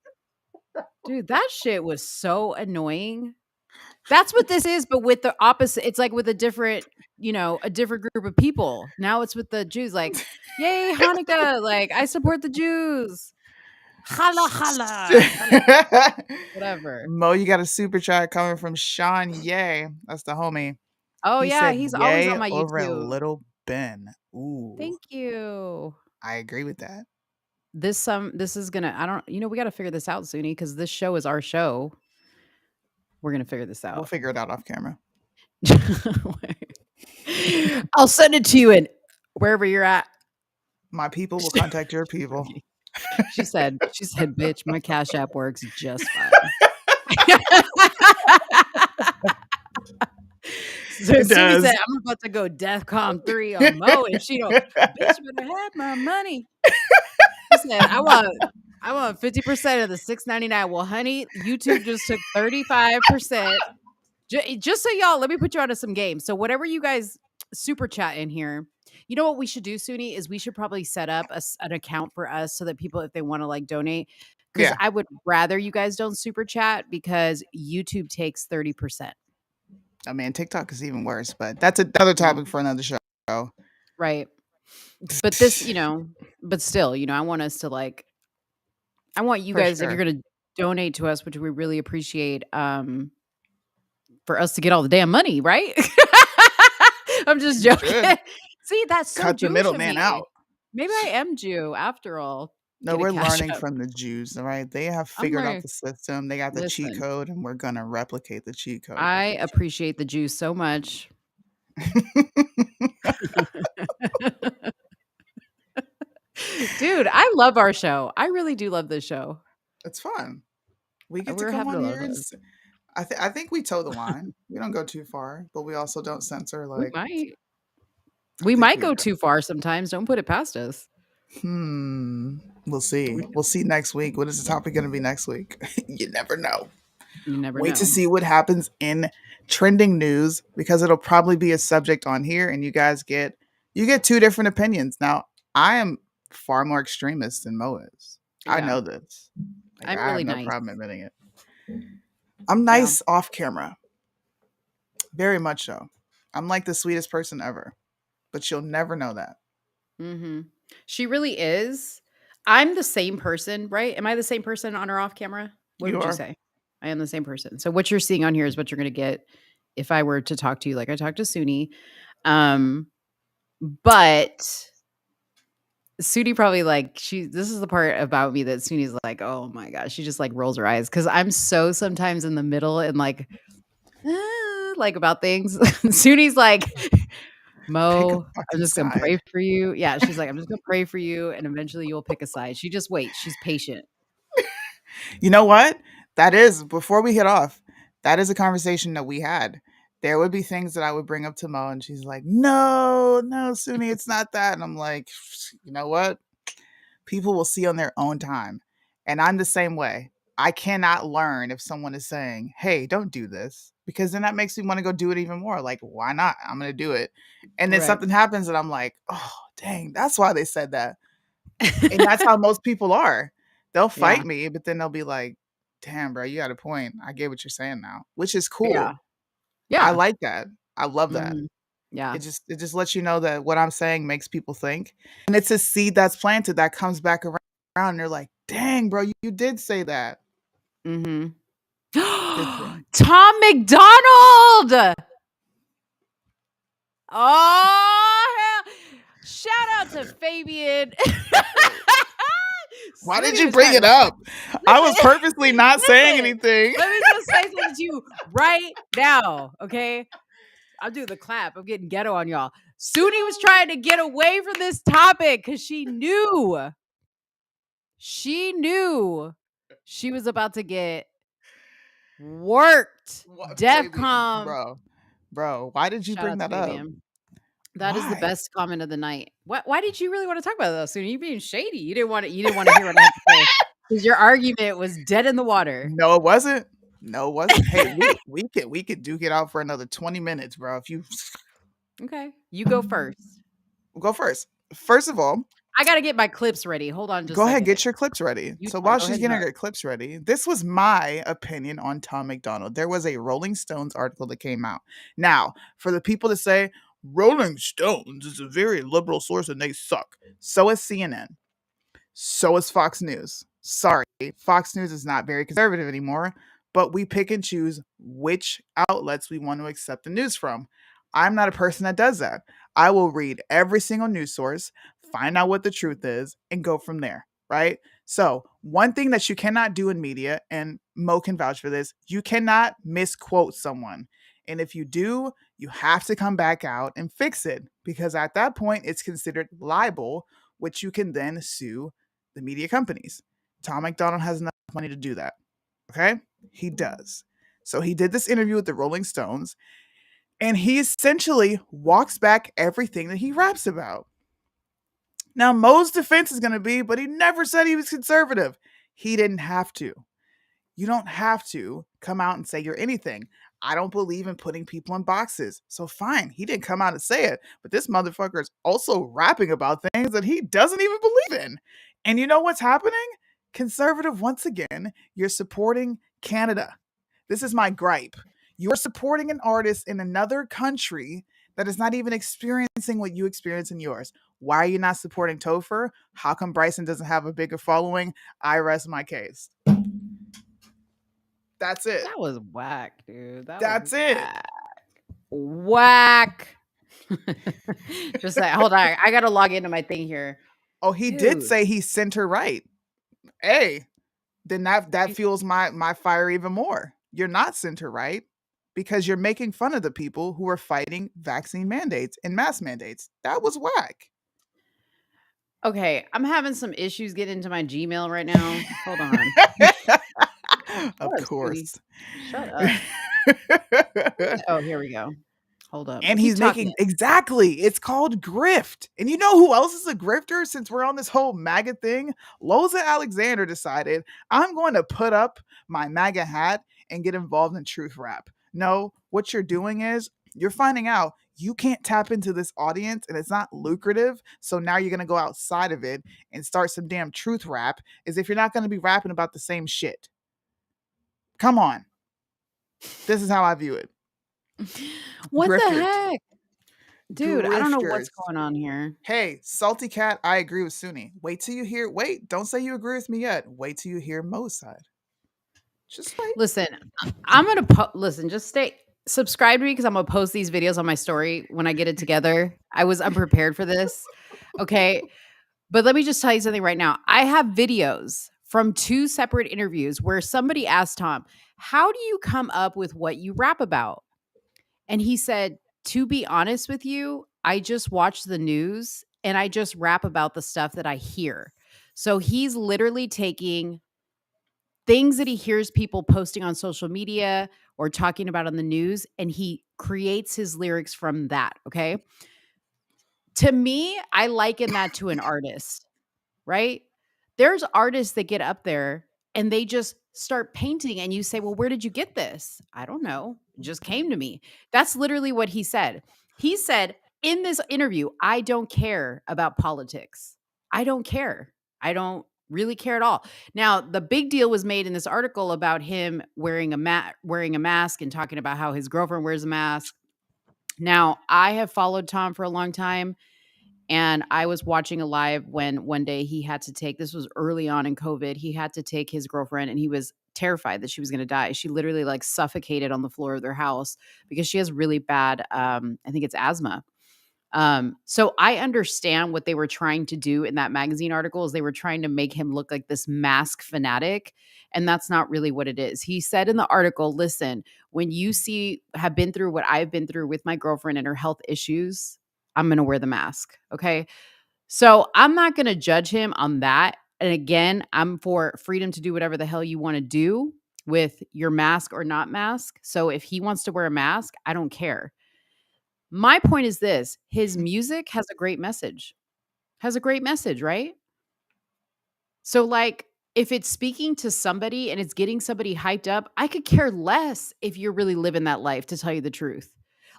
Dude, that shit was so annoying. That's what this is, but with the opposite. It's like with a different, a different group of people. Now it's with the Jews, like, "Yay, Hanukkah, like, I support the Jews. Chala chala." Like, whatever. Mo, you got a super chat coming from Sean Ye. That's the homie. Oh, He yeah, said, he's always on yay my over a YouTube. little Ben. Ooh, Thank you. I agree with that. This is gonna I don't we gotta figure this out, Suni, because this show is our show. We're gonna figure this We'll out. figure it out off camera. I'll send it to you in wherever you're at. My people will contact your people. She said, "Bitch, my Cash App works just fine." So It Suni said, does. "I'm about to go DEFCON 3 on Mo if she don't, bitch better have my money." She said, I want 50% of the $6.99." Well, honey, YouTube just took 35%. Just so y'all, let me put you onto some games. So whatever you guys super chat in here, you know what we should do, Suni, is we should probably set up an account for us so that people, if they want to like donate, because Yeah. I would rather you guys don't super chat because YouTube takes 30%. I mean, TikTok is even worse, but that's another topic for another show. Right. But this, but still, I want us to like, I want you For guys, if you're sure. going to donate to us, which we really appreciate, for us to get all the damn money, right? I'm just You joking. should. See, that's so Cut the Jewish of middleman me. out. Maybe I am Jew after all. No, Get a we're Cash learning App. from the Jews, all right? They have I'm figured out like, the system. They got the cheat listen, code, and we're going to replicate the cheat code. I appreciate the Jews so much. Dude, I love our show. I really do love this show. It's fun. We get to We're come having on a lot here of and fun. I think we toe the line. We don't go too far, but we also don't censor. We Like, might. I We think might we go do. too far sometimes. Don't put it past us. We'll see. We'll see next week. What is the topic going to be next week? You never know. You never Wait to know. see what happens in trending news because it'll probably be a subject on here, and you guys get two different opinions. Now, I am far more extremist than Mo is. I Yeah. know this. Like, I'm I have really no nice. problem admitting it. I'm nice off camera. Very much so. I'm like the sweetest person ever, but you'll never know that. Mm-hmm. She really is. I'm the same person, right? Am I the same person on or off camera? What You would you are. say? I am the same person. So what you're seeing on here is what you're going to get if I were to talk to you like I talked to Suni. But Suni probably like this is the part about me that Suni's like, oh my gosh, she just like rolls her eyes because I'm so sometimes in the middle and like about things. Suni's like, Pick a Mo, I'm fucking just gonna side. pray for you. Yeah, she's like, I'm just gonna pray for you, and eventually you'll pick a side. She just waits. She's patient. You know what? That is, before we hit off, that is a conversation that we had. There would be things that I would bring up to Mo, and she's like, no, Suni, it's not that. And I'm like, you know what? People will see on their own time. And I'm the same way. I cannot learn if someone is saying, hey, don't do this, because then that makes me want to go do it even more. Like, why not? I'm going to do it. And then Right. something happens, and I'm like, oh, dang, that's why they said that. And that's how most people are. They'll fight Yeah. me, but then they'll be like, damn, bro, you got a point. I get what you're saying now, which is Yeah. cool. Yeah. I like that. I love that. Mhm. Yeah. It just lets you know that what I'm saying makes people think. And it's a seed that's planted that comes back around. And they're like, dang, bro, you did say that. Mm-hmm. Good thing. Tom McDonald. Oh, hell. Shout out to Fabian. Why did Suni you was bring trying it to up? I was listen. purposely not saying Listen. anything. Let me just say something to you right now, okay? I'll do the clap. I'm getting ghetto on y'all. Suni was trying to get away from this topic because she knew she was about to get worked. Fabian, DEFCON. bro, why did you Shout bring out to that up? Fabian. That is the Why? best comment of the night. Why did you really want to talk about this? You being shady. You didn't want to hear what I had to say. Because your argument was dead in the water. No, it wasn't. No, it wasn't. Hey, we could duke it out for another 20 minutes, bro. If you Okay. You go first. go first. First of all, I gotta get my clips ready. Hold on just go a ahead, second. get your clips ready. You So talk. while Go she's ahead, getting talk. her clips ready, this was my opinion on Tom McDonald. There was a Rolling Stones article that came out. Now, for the people to say Rolling Stones is a very liberal source and they suck, so is CNN. So is Fox News. Sorry, Fox News is not very conservative anymore, but we pick and choose which outlets we want to accept the news from. I'm not a person that does that. I will read every single news source, find out what the truth is, and go from there, right? So, one thing that you cannot do in media, and Mo can vouch for this, you cannot misquote someone. And if you do, you have to come back out and fix it because at that point, it's considered libel, which you can then sue the media companies. Tom McDonald has enough money to do that. Okay? He does. So he did this interview with the Rolling Stones, and he essentially walks back everything that he raps about. Now, Mo's defense is going to be, but he never said he was conservative. He didn't have to. You don't have to come out and say you're anything. I don't believe in putting people in boxes. So fine, he didn't come out and say it, but this motherfucker is also rapping about things that he doesn't even believe in. And you know what's happening? Conservative, once again, you're supporting Canada. This is my gripe. You're supporting an artist in another country that is not even experiencing what you experience in yours. Why are you not supporting Topher? How come Bryson doesn't have a bigger following? I rest my case. That's it. That was whack, dude. That was That's it. whack. Just like, hold on. I gotta log into my thing here. Oh, he did Dude. say he's center right. Hey, then that fuels my fire even more. You're not center right because you're making fun of the people who are fighting vaccine mandates and mask mandates. That was whack. Okay, I'm having some issues getting into my Gmail right now. Hold on. Of Shut up, sweetie. course. Shut up. Oh, here we go. Hold up. And Keep he's talking. making exactly. It's called grift. And you know who else is a grifter since we're on this whole MAGA thing? Loza Alexander decided I'm going to put up my MAGA hat and get involved in truth rap. No, what you're doing is you're finding out you can't tap into this audience and it's not lucrative. So now you're going to go outside of it and start some damn truth rap as if you're not going to be rapping about the same shit. Come on. This is how I view it. What the Grifters. heck? Dude, I don't know what's Grifters. going on here. Hey, Salty Cat, I agree with Suni. Wait till you hear. Wait, don't say you agree with me yet. Wait till you hear Mo's side. Just wait. Listen, I'm gonna listen. Just stay subscribe to me because I'm gonna post these videos on my story when I get it together. I was unprepared for this. Okay, but let me just tell you something right now. I have videos from 2 separate interviews where somebody asked Tom, "How do you come up with what you rap about?" And he said, "To be honest with you, I just watch the news and I just rap about the stuff that I hear." So he's literally taking things that he hears people posting on social media or talking about on the news, and he creates his lyrics from that. Okay. To me, I liken that to an artist, right? There's artists that get up there and they just start painting, and you say, "Well, where did you get this?" "I don't know. It just came to me." That's literally what he said. He said in this interview, "I don't care about politics. I don't care. I don't really care at all." Now, the big deal was made in this article about him wearing a mask and talking about how his girlfriend wears a mask. Now, I have followed Tom for a long time, and I was watching a live when one day he had to take, this was early on in COVID, he had to take his girlfriend, and he was terrified that she was going to die. She literally like suffocated on the floor of their house because she has really bad, I think it's asthma. So I understand what they were trying to do in that magazine article is they were trying to make him look like this mask fanatic. And that's not really what it is. He said in the article, "Listen, when you have been through what I've been through with my girlfriend and her health issues, I'm going to wear the mask." Okay. So I'm not going to judge him on that. And again, I'm for freedom to do whatever the hell you want to do with your mask or not mask. So if he wants to wear a mask, I don't care. My point is this, his music has a great message. Has a great message, right? So, like, if it's speaking to somebody and it's getting somebody hyped up, I could care less if you're really living that life, to tell you the truth.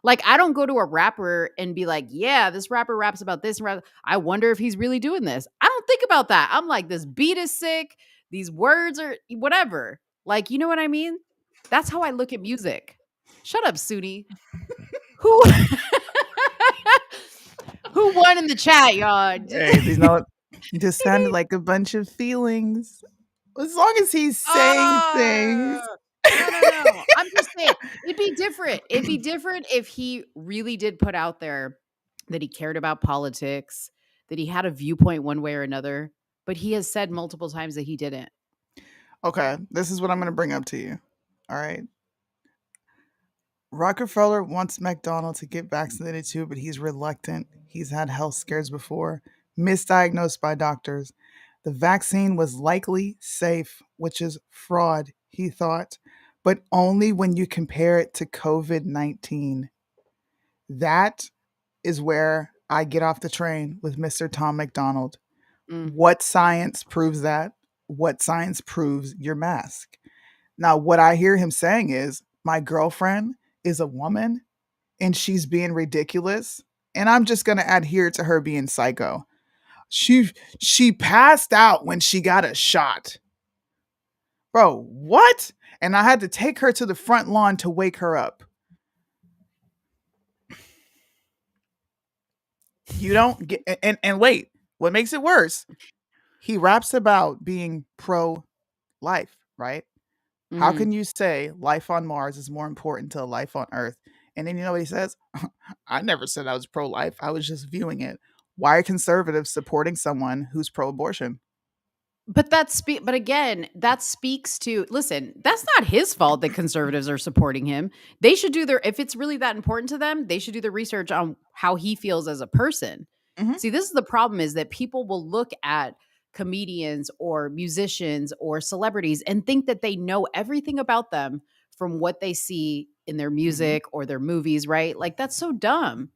Like, I don't go to a rapper and be like, yeah, this rapper raps about this. I wonder if he's really doing this. I don't think about that. I'm like, this beat is sick. These words are whatever. Like, you know what I mean? That's how I look at music. Shut up, Sudi. Who who won in the chat, y'all? Hey, you know, it just sounded like a bunch of feelings. As long as he's saying things. No, no, no. I'm just saying it'd be different. It'd be different if he really did put out there that he cared about politics, that he had a viewpoint one way or another, but he has said multiple times that he didn't. Okay, this is what I'm going to bring up to you. All right. Rockefeller wants McDonald to get vaccinated too, but he's reluctant. He's had health scares before, misdiagnosed by doctors. The vaccine was likely safe, which is fraud, he thought, but only when you compare it to COVID-19. That is where I get off the train with Mr. Tom McDonald. Mm. What science proves that? What science proves your mask? Now, what I hear him saying is, my girlfriend is a woman and she's being ridiculous, and I'm just going to adhere to her being psycho. She passed out when she got a shot. Bro, what? And I had to take her to the front lawn to wake her up. You don't get and wait, what makes it worse? He raps about being pro life, right? How Mhm. can you say life on Mars is more important to life on Earth? And then you know what he says? I never said I was pro life. I was just viewing it. Why are conservatives supporting someone who's pro abortion? But again, that speaks to, listen, that's not his fault that conservatives are supporting him. They should do their, if it's really that important to them, they should do the research on how he feels as a person. Hmm. See, this is the problem, is that people will look at comedians or musicians or celebrities and think that they know everything about them from what they see in their Hmm. music or their movies, right? Like, that's so dumb.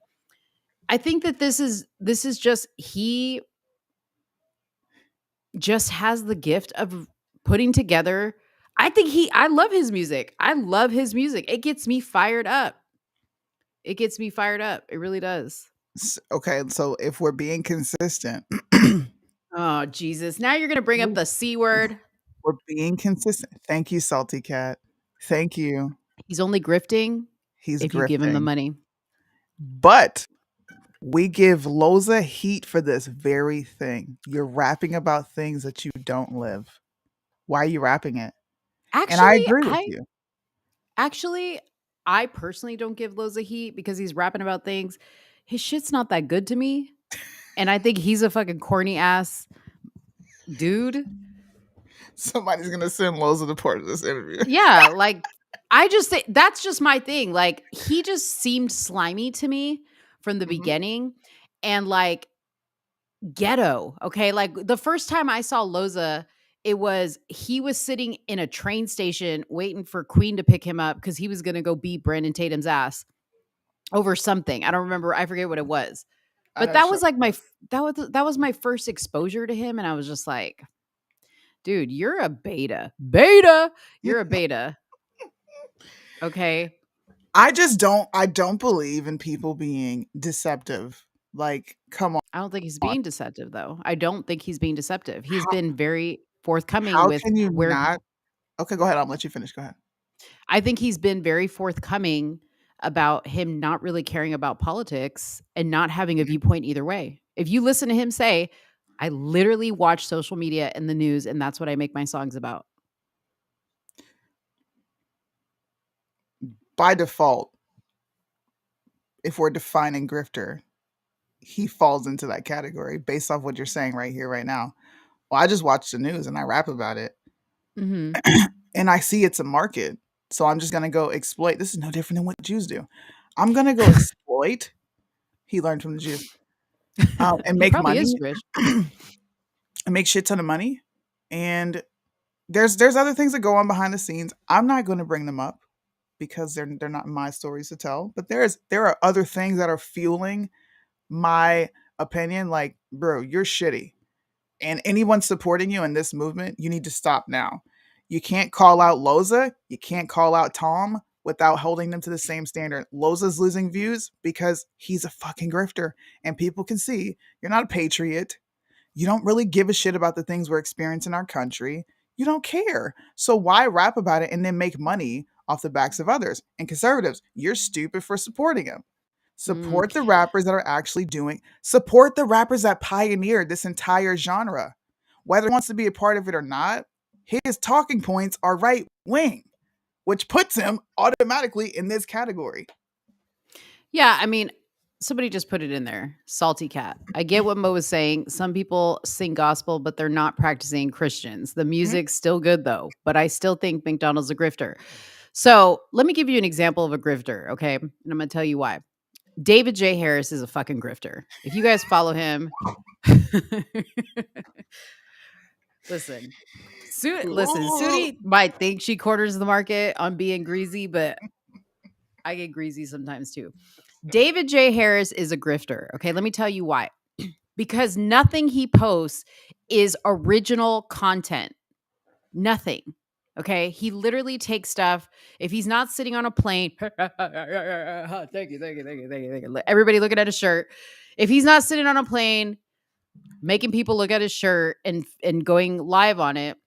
I think that this is just, he just has the gift of putting together. I love his music. I love his music. It gets me fired up. It gets me fired up. It really does. Okay, so if we're being consistent, Oh, Jesus. Now you're going to bring up the C word. we're being consistent. Thank you, Salty Cat. Thank you. He's only grifting He's if you give him the grifting. money. But we give Loza heat for this very thing. You're rapping about things that you don't live. Why are you rapping it? And I Actually, agree with I you. actually I personally don't give Loza heat because he's rapping about things. His shit's not that good to me. And I think he's a fucking corny ass dude. Somebody's gonna send Loza the part of this interview. Yeah, like, I just think that's just my thing. Like, he just seemed slimy to me from the Mhm. beginning, and like, ghetto. Okay. Like, the first time I saw Loza, he was sitting in a train station waiting for Queen to pick him up because he was gonna go beat Brandon Tatum's ass over something. I don't remember, I forget what it was. I But know that shut was like that was my first exposure to him, and I was just like, dude, you're a beta. Beta. You're a beta. Okay. I don't believe in people being deceptive. Like, come on. I don't think he's being deceptive, though. I don't think he's being deceptive. He's How been very forthcoming how with can you where not? Okay, go ahead. I'll let you finish. Go ahead. I think he's been very forthcoming about him not really caring about politics and not having a Mhm. viewpoint either way. If you listen to him say, I literally watch social media and the news, and that's what I make my songs about. By default, if we're defining grifter, he falls into that category based off what you're saying right here, right now. Well, I just watch the news and I rap about it. Mhm. And I see it's a market. So I'm just gonna go exploit. This is no different than what Jews do. I'm gonna go exploit. He learned from the Jews. And He make probably is money Jewish. and make shit ton of money. And there's other things that go on behind the scenes. I'm not gonna bring them up. because they're not my stories to tell. But there are other things that are fueling my opinion. Like, bro, you're shitty, and anyone supporting you in this movement, you need to stop now. You can't call out Loza, you can't call out Tom without holding them to the same standard. Loza's losing views because he's a fucking grifter, and people can see you're not a patriot. You don't really give a shit about the things we're experiencing in our country. You don't care. So why rap about it and then make money off the backs of others? And conservatives, you're stupid for supporting him. Mm. Support the rappers that are actually doing, support the rappers that pioneered this entire genre. Whether he wants to be a part of it or not, his talking points are right wing, which puts him automatically in this category. Yeah, I mean, somebody just put it in there. Salty cat. I get what Mo was saying. Some people sing gospel, but they're not practicing Christians. The music's still good though, but I still think McDonald's a grifter. So let me give you an example of a grifter, okay? And I'm gonna tell you why. David J. Harris is a fucking grifter. If you guys follow him, listen. Sudi might think she corners the market on being greasy, but I get greasy sometimes too. David J. Harris is a grifter. Okay, let me tell you why. Because nothing he posts is original content. Nothing. Okay, he literally takes stuff. If he's not sitting on a plane, thank you. Everybody looking at his shirt. If he's not sitting on a plane, making people look at his shirt and going live on it,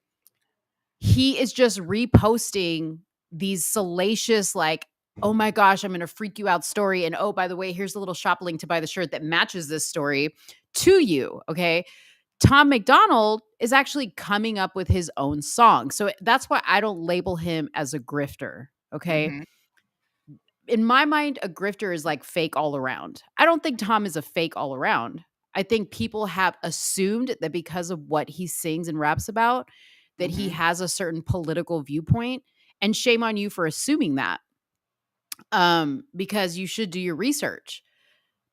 he is just reposting these salacious, like, oh my gosh, I'm going to freak you out story. And oh, by the way, here's a little shop link to buy the shirt that matches this story to you. Okay. Tom McDonald is actually coming up with his own song. So that's why I don't label him as a grifter. Okay. Mhm. In my mind, a grifter is like fake all around. I don't think Tom is a fake all around. I think people have assumed that because of what he sings and raps about, that he Mhm. has a certain political viewpoint. And shame on you for assuming that. Because you should do your research.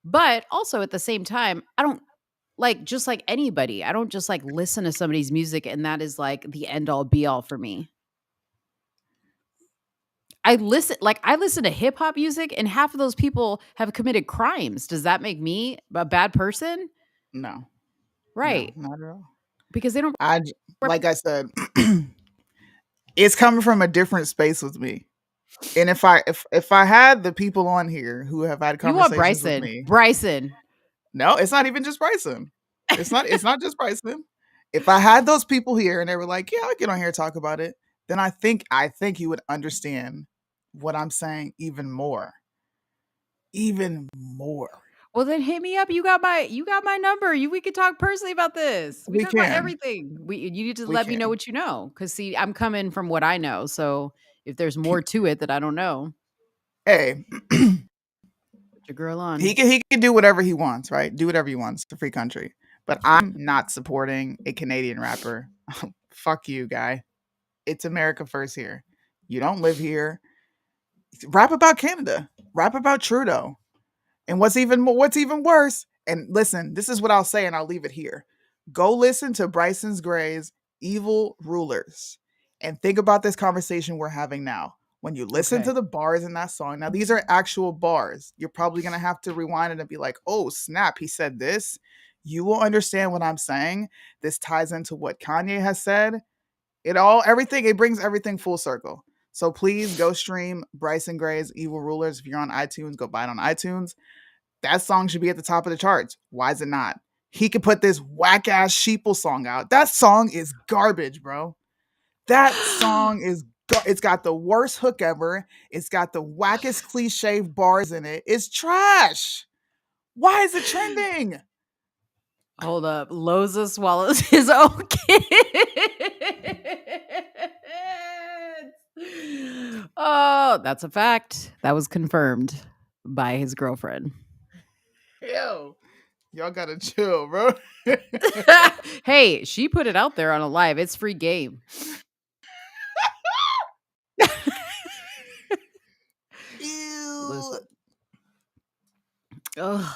But also at the same time, I don't like, just like anybody, I don't just like listen to somebody's music and that is like the end all be all for me. I listen to hip hop music and half of those people have committed crimes. Does that make me a bad person? No, no, Right. not at all. Because they don't rep- Like I said, it's coming from a different space with me. And if I had the people on here who have had You want conversations with Bryson. me, Bryson. no, it's not even just Bryson. It's not just Bryson. If I had those people here and they were like, "Yeah, I'll get on here and talk about it," then I think you would understand what I'm saying even more. Even more. Well, then hit me up. You got my number. We could talk personally about this. We We talk about can. everything. You need to We let me know can. what you know. Cause see, I'm coming from what I know. So if there's more to it that I don't know, Hey, put your girl on. he can do whatever he wants, right? Do whatever he wants. It's a free country. But I'm not supporting a Canadian rapper. Fuck you, guy. It's America first here. You don't live here. Rap about Canada. Rap about Trudeau. And what's even worse, and listen, this is what I'll say and I'll leave it here. Go listen to Bryson Gray's Evil Rulers and think about this conversation we're having now. When you listen Okay. to the bars in that song, now these are actual bars. You're probably going to have to rewind it and be like, "Oh, snap, he said this." You will understand what I'm saying. This ties into what Kanye has said. It brings everything full circle. So please go stream Bryson Gray's Evil Rulers. If you're on iTunes, go buy it on iTunes. That song should be at the top of the charts. Why is it not? He could put this whack ass sheeple song out. That song is garbage, bro. That song is it's got the worst hook ever. It's got the wackest cliche bars in it. It's trash. Why is it trending? Hold up. Loza swallows his own kids. Oh, that's a fact. That was confirmed by his girlfriend. Yo, y'all gotta chill, bro. Hey, she put it out there on a live. It's free game. Ew. Listen. Ugh.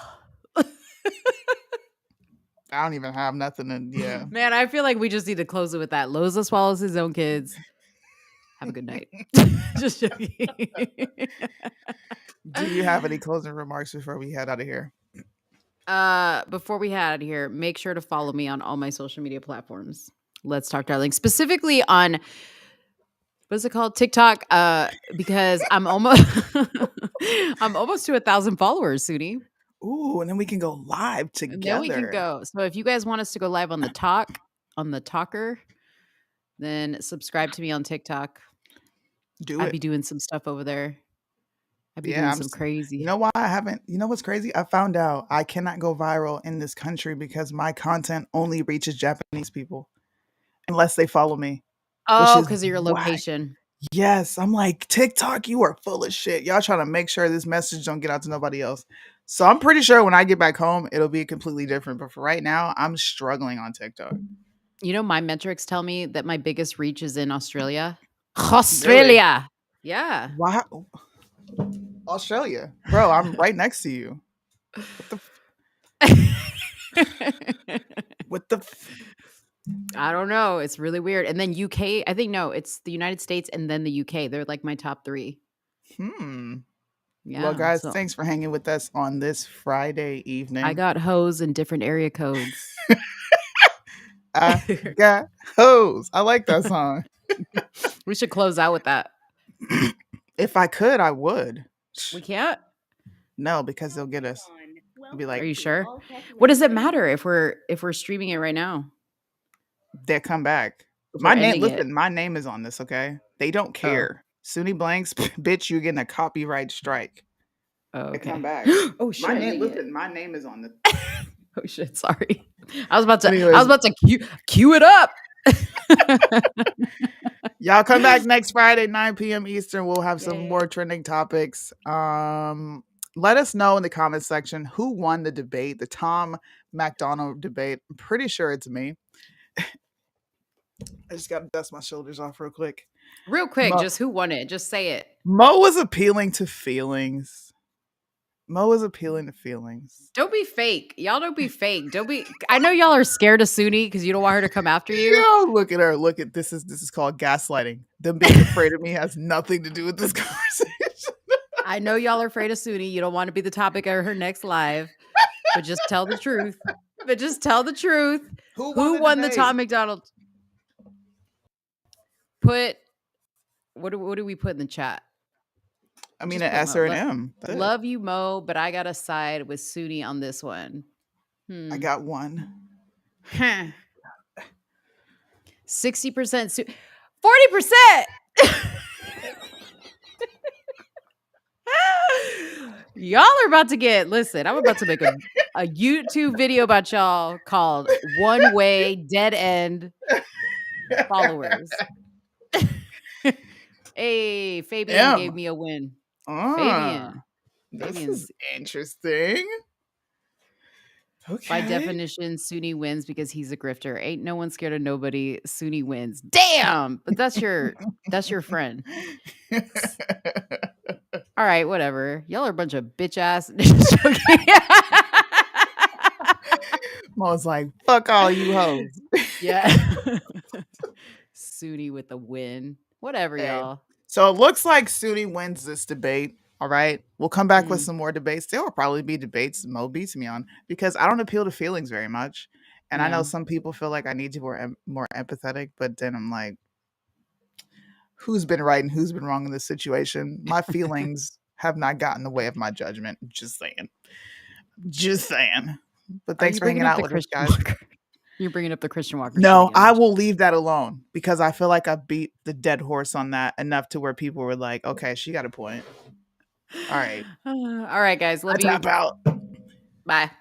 I don't even have nothing in yeah. Man, I feel like we just need to close it with that. Loza swallows his own kids. Have a good night. Just joking. Do you have any closing remarks before we head out of here? Before we head out of here, make sure to follow me on all my social media platforms. Let's Talk Darling. Specifically on what's it called? TikTok. Because I'm almost I'm almost to 1,000 followers, Suni. Ooh, and then we can go live together. And then we can go. So if you guys want us to go live on the Talker, then subscribe to me on TikTok. I'd be doing some stuff over there. I'd be doing some crazy. You know why I haven't? You know what's crazy? I found out I cannot go viral in this country because my content only reaches Japanese people unless they follow me. Oh, because of your location. Yes, I'm like, TikTok, you are full of shit. Y'all trying to make sure this message don't get out to nobody else. So I'm pretty sure when I get back home, it'll be completely different. But for right now, I'm struggling on TikTok. You know, my metrics tell me that my biggest reach is in Australia. Australia. Really? Yeah. Wow. Australia. Bro, I'm right next to you. What the I don't know. It's really weird. And then UK, I think no, it's the United States and then the UK. They're like my top 3. Yeah. Well, guys, thanks for hanging with us on this Friday evening. I got hoes in different area codes. I got hoes. I like that song. We should close out with that. If I could, I would. We can't? No, because they'll get us. They'll be like, are you sure? What does it matter if we're streaming it right now? They'll come back. My name is on this, okay? They don't care. Suni Blanks, bitch, you're getting a copyright strike. Oh, okay. They come back. Oh shit. My name is on this. Oh shit, sorry. I was about to cue it up. Y'all come back next Friday, 9 p.m. Eastern. We'll have some more trending topics. Let us know in the comments section who won the debate, the Tom MacDonald debate. I'm pretty sure it's me. I just got to dust my shoulders off real quick. Real quick, just who won it? Just say it. Mo was appealing to feelings. Don't be fake. Y'all don't be fake. Don't be. I know y'all are scared of Suni because you don't want her to come after you. Yo, look at her. Look at this. This is called gaslighting. Them being afraid of me has nothing to do with this conversation. I know y'all are afraid of Suni. You don't want to be the topic of her next live. But just tell the truth. Who won the Tom MacDonald? Put what do we put in the chat? I mean, an S or an M. Love you, Mo, but I gotta side with Suni on this one. I got one. 60%, 40%. Y'all are about to get. Listen, I'm about to make a YouTube video about y'all called "One Way Dead End Followers." Hey, Fabian gave me a win. Fabian. This is interesting. Okay. By definition, Suni wins because he's a grifter. Ain't no one scared of nobody. Suni wins. Damn, but that's your friend. All right, whatever. Y'all are a bunch of bitch ass. Mo's like, fuck all you hoes. Yeah. Suni with the win. Whatever, y'all. So it looks like Suni wins this debate. All right. We'll come back with some more debates. There will probably be debates Mo beats me on because I don't appeal to feelings very much. And I know some people feel like I need to be more empathetic, but then I'm like, who's been right and who's been wrong in this situation? My feelings have not gotten in the way of my judgment. Just saying. But thanks for hanging out with us, guys. You're bringing up the Christian Walker. No, I will leave that alone because I feel like I beat the dead horse on that enough to where people were like, okay, she got a point. All right. All right, guys. Love you. Tap out. Bye.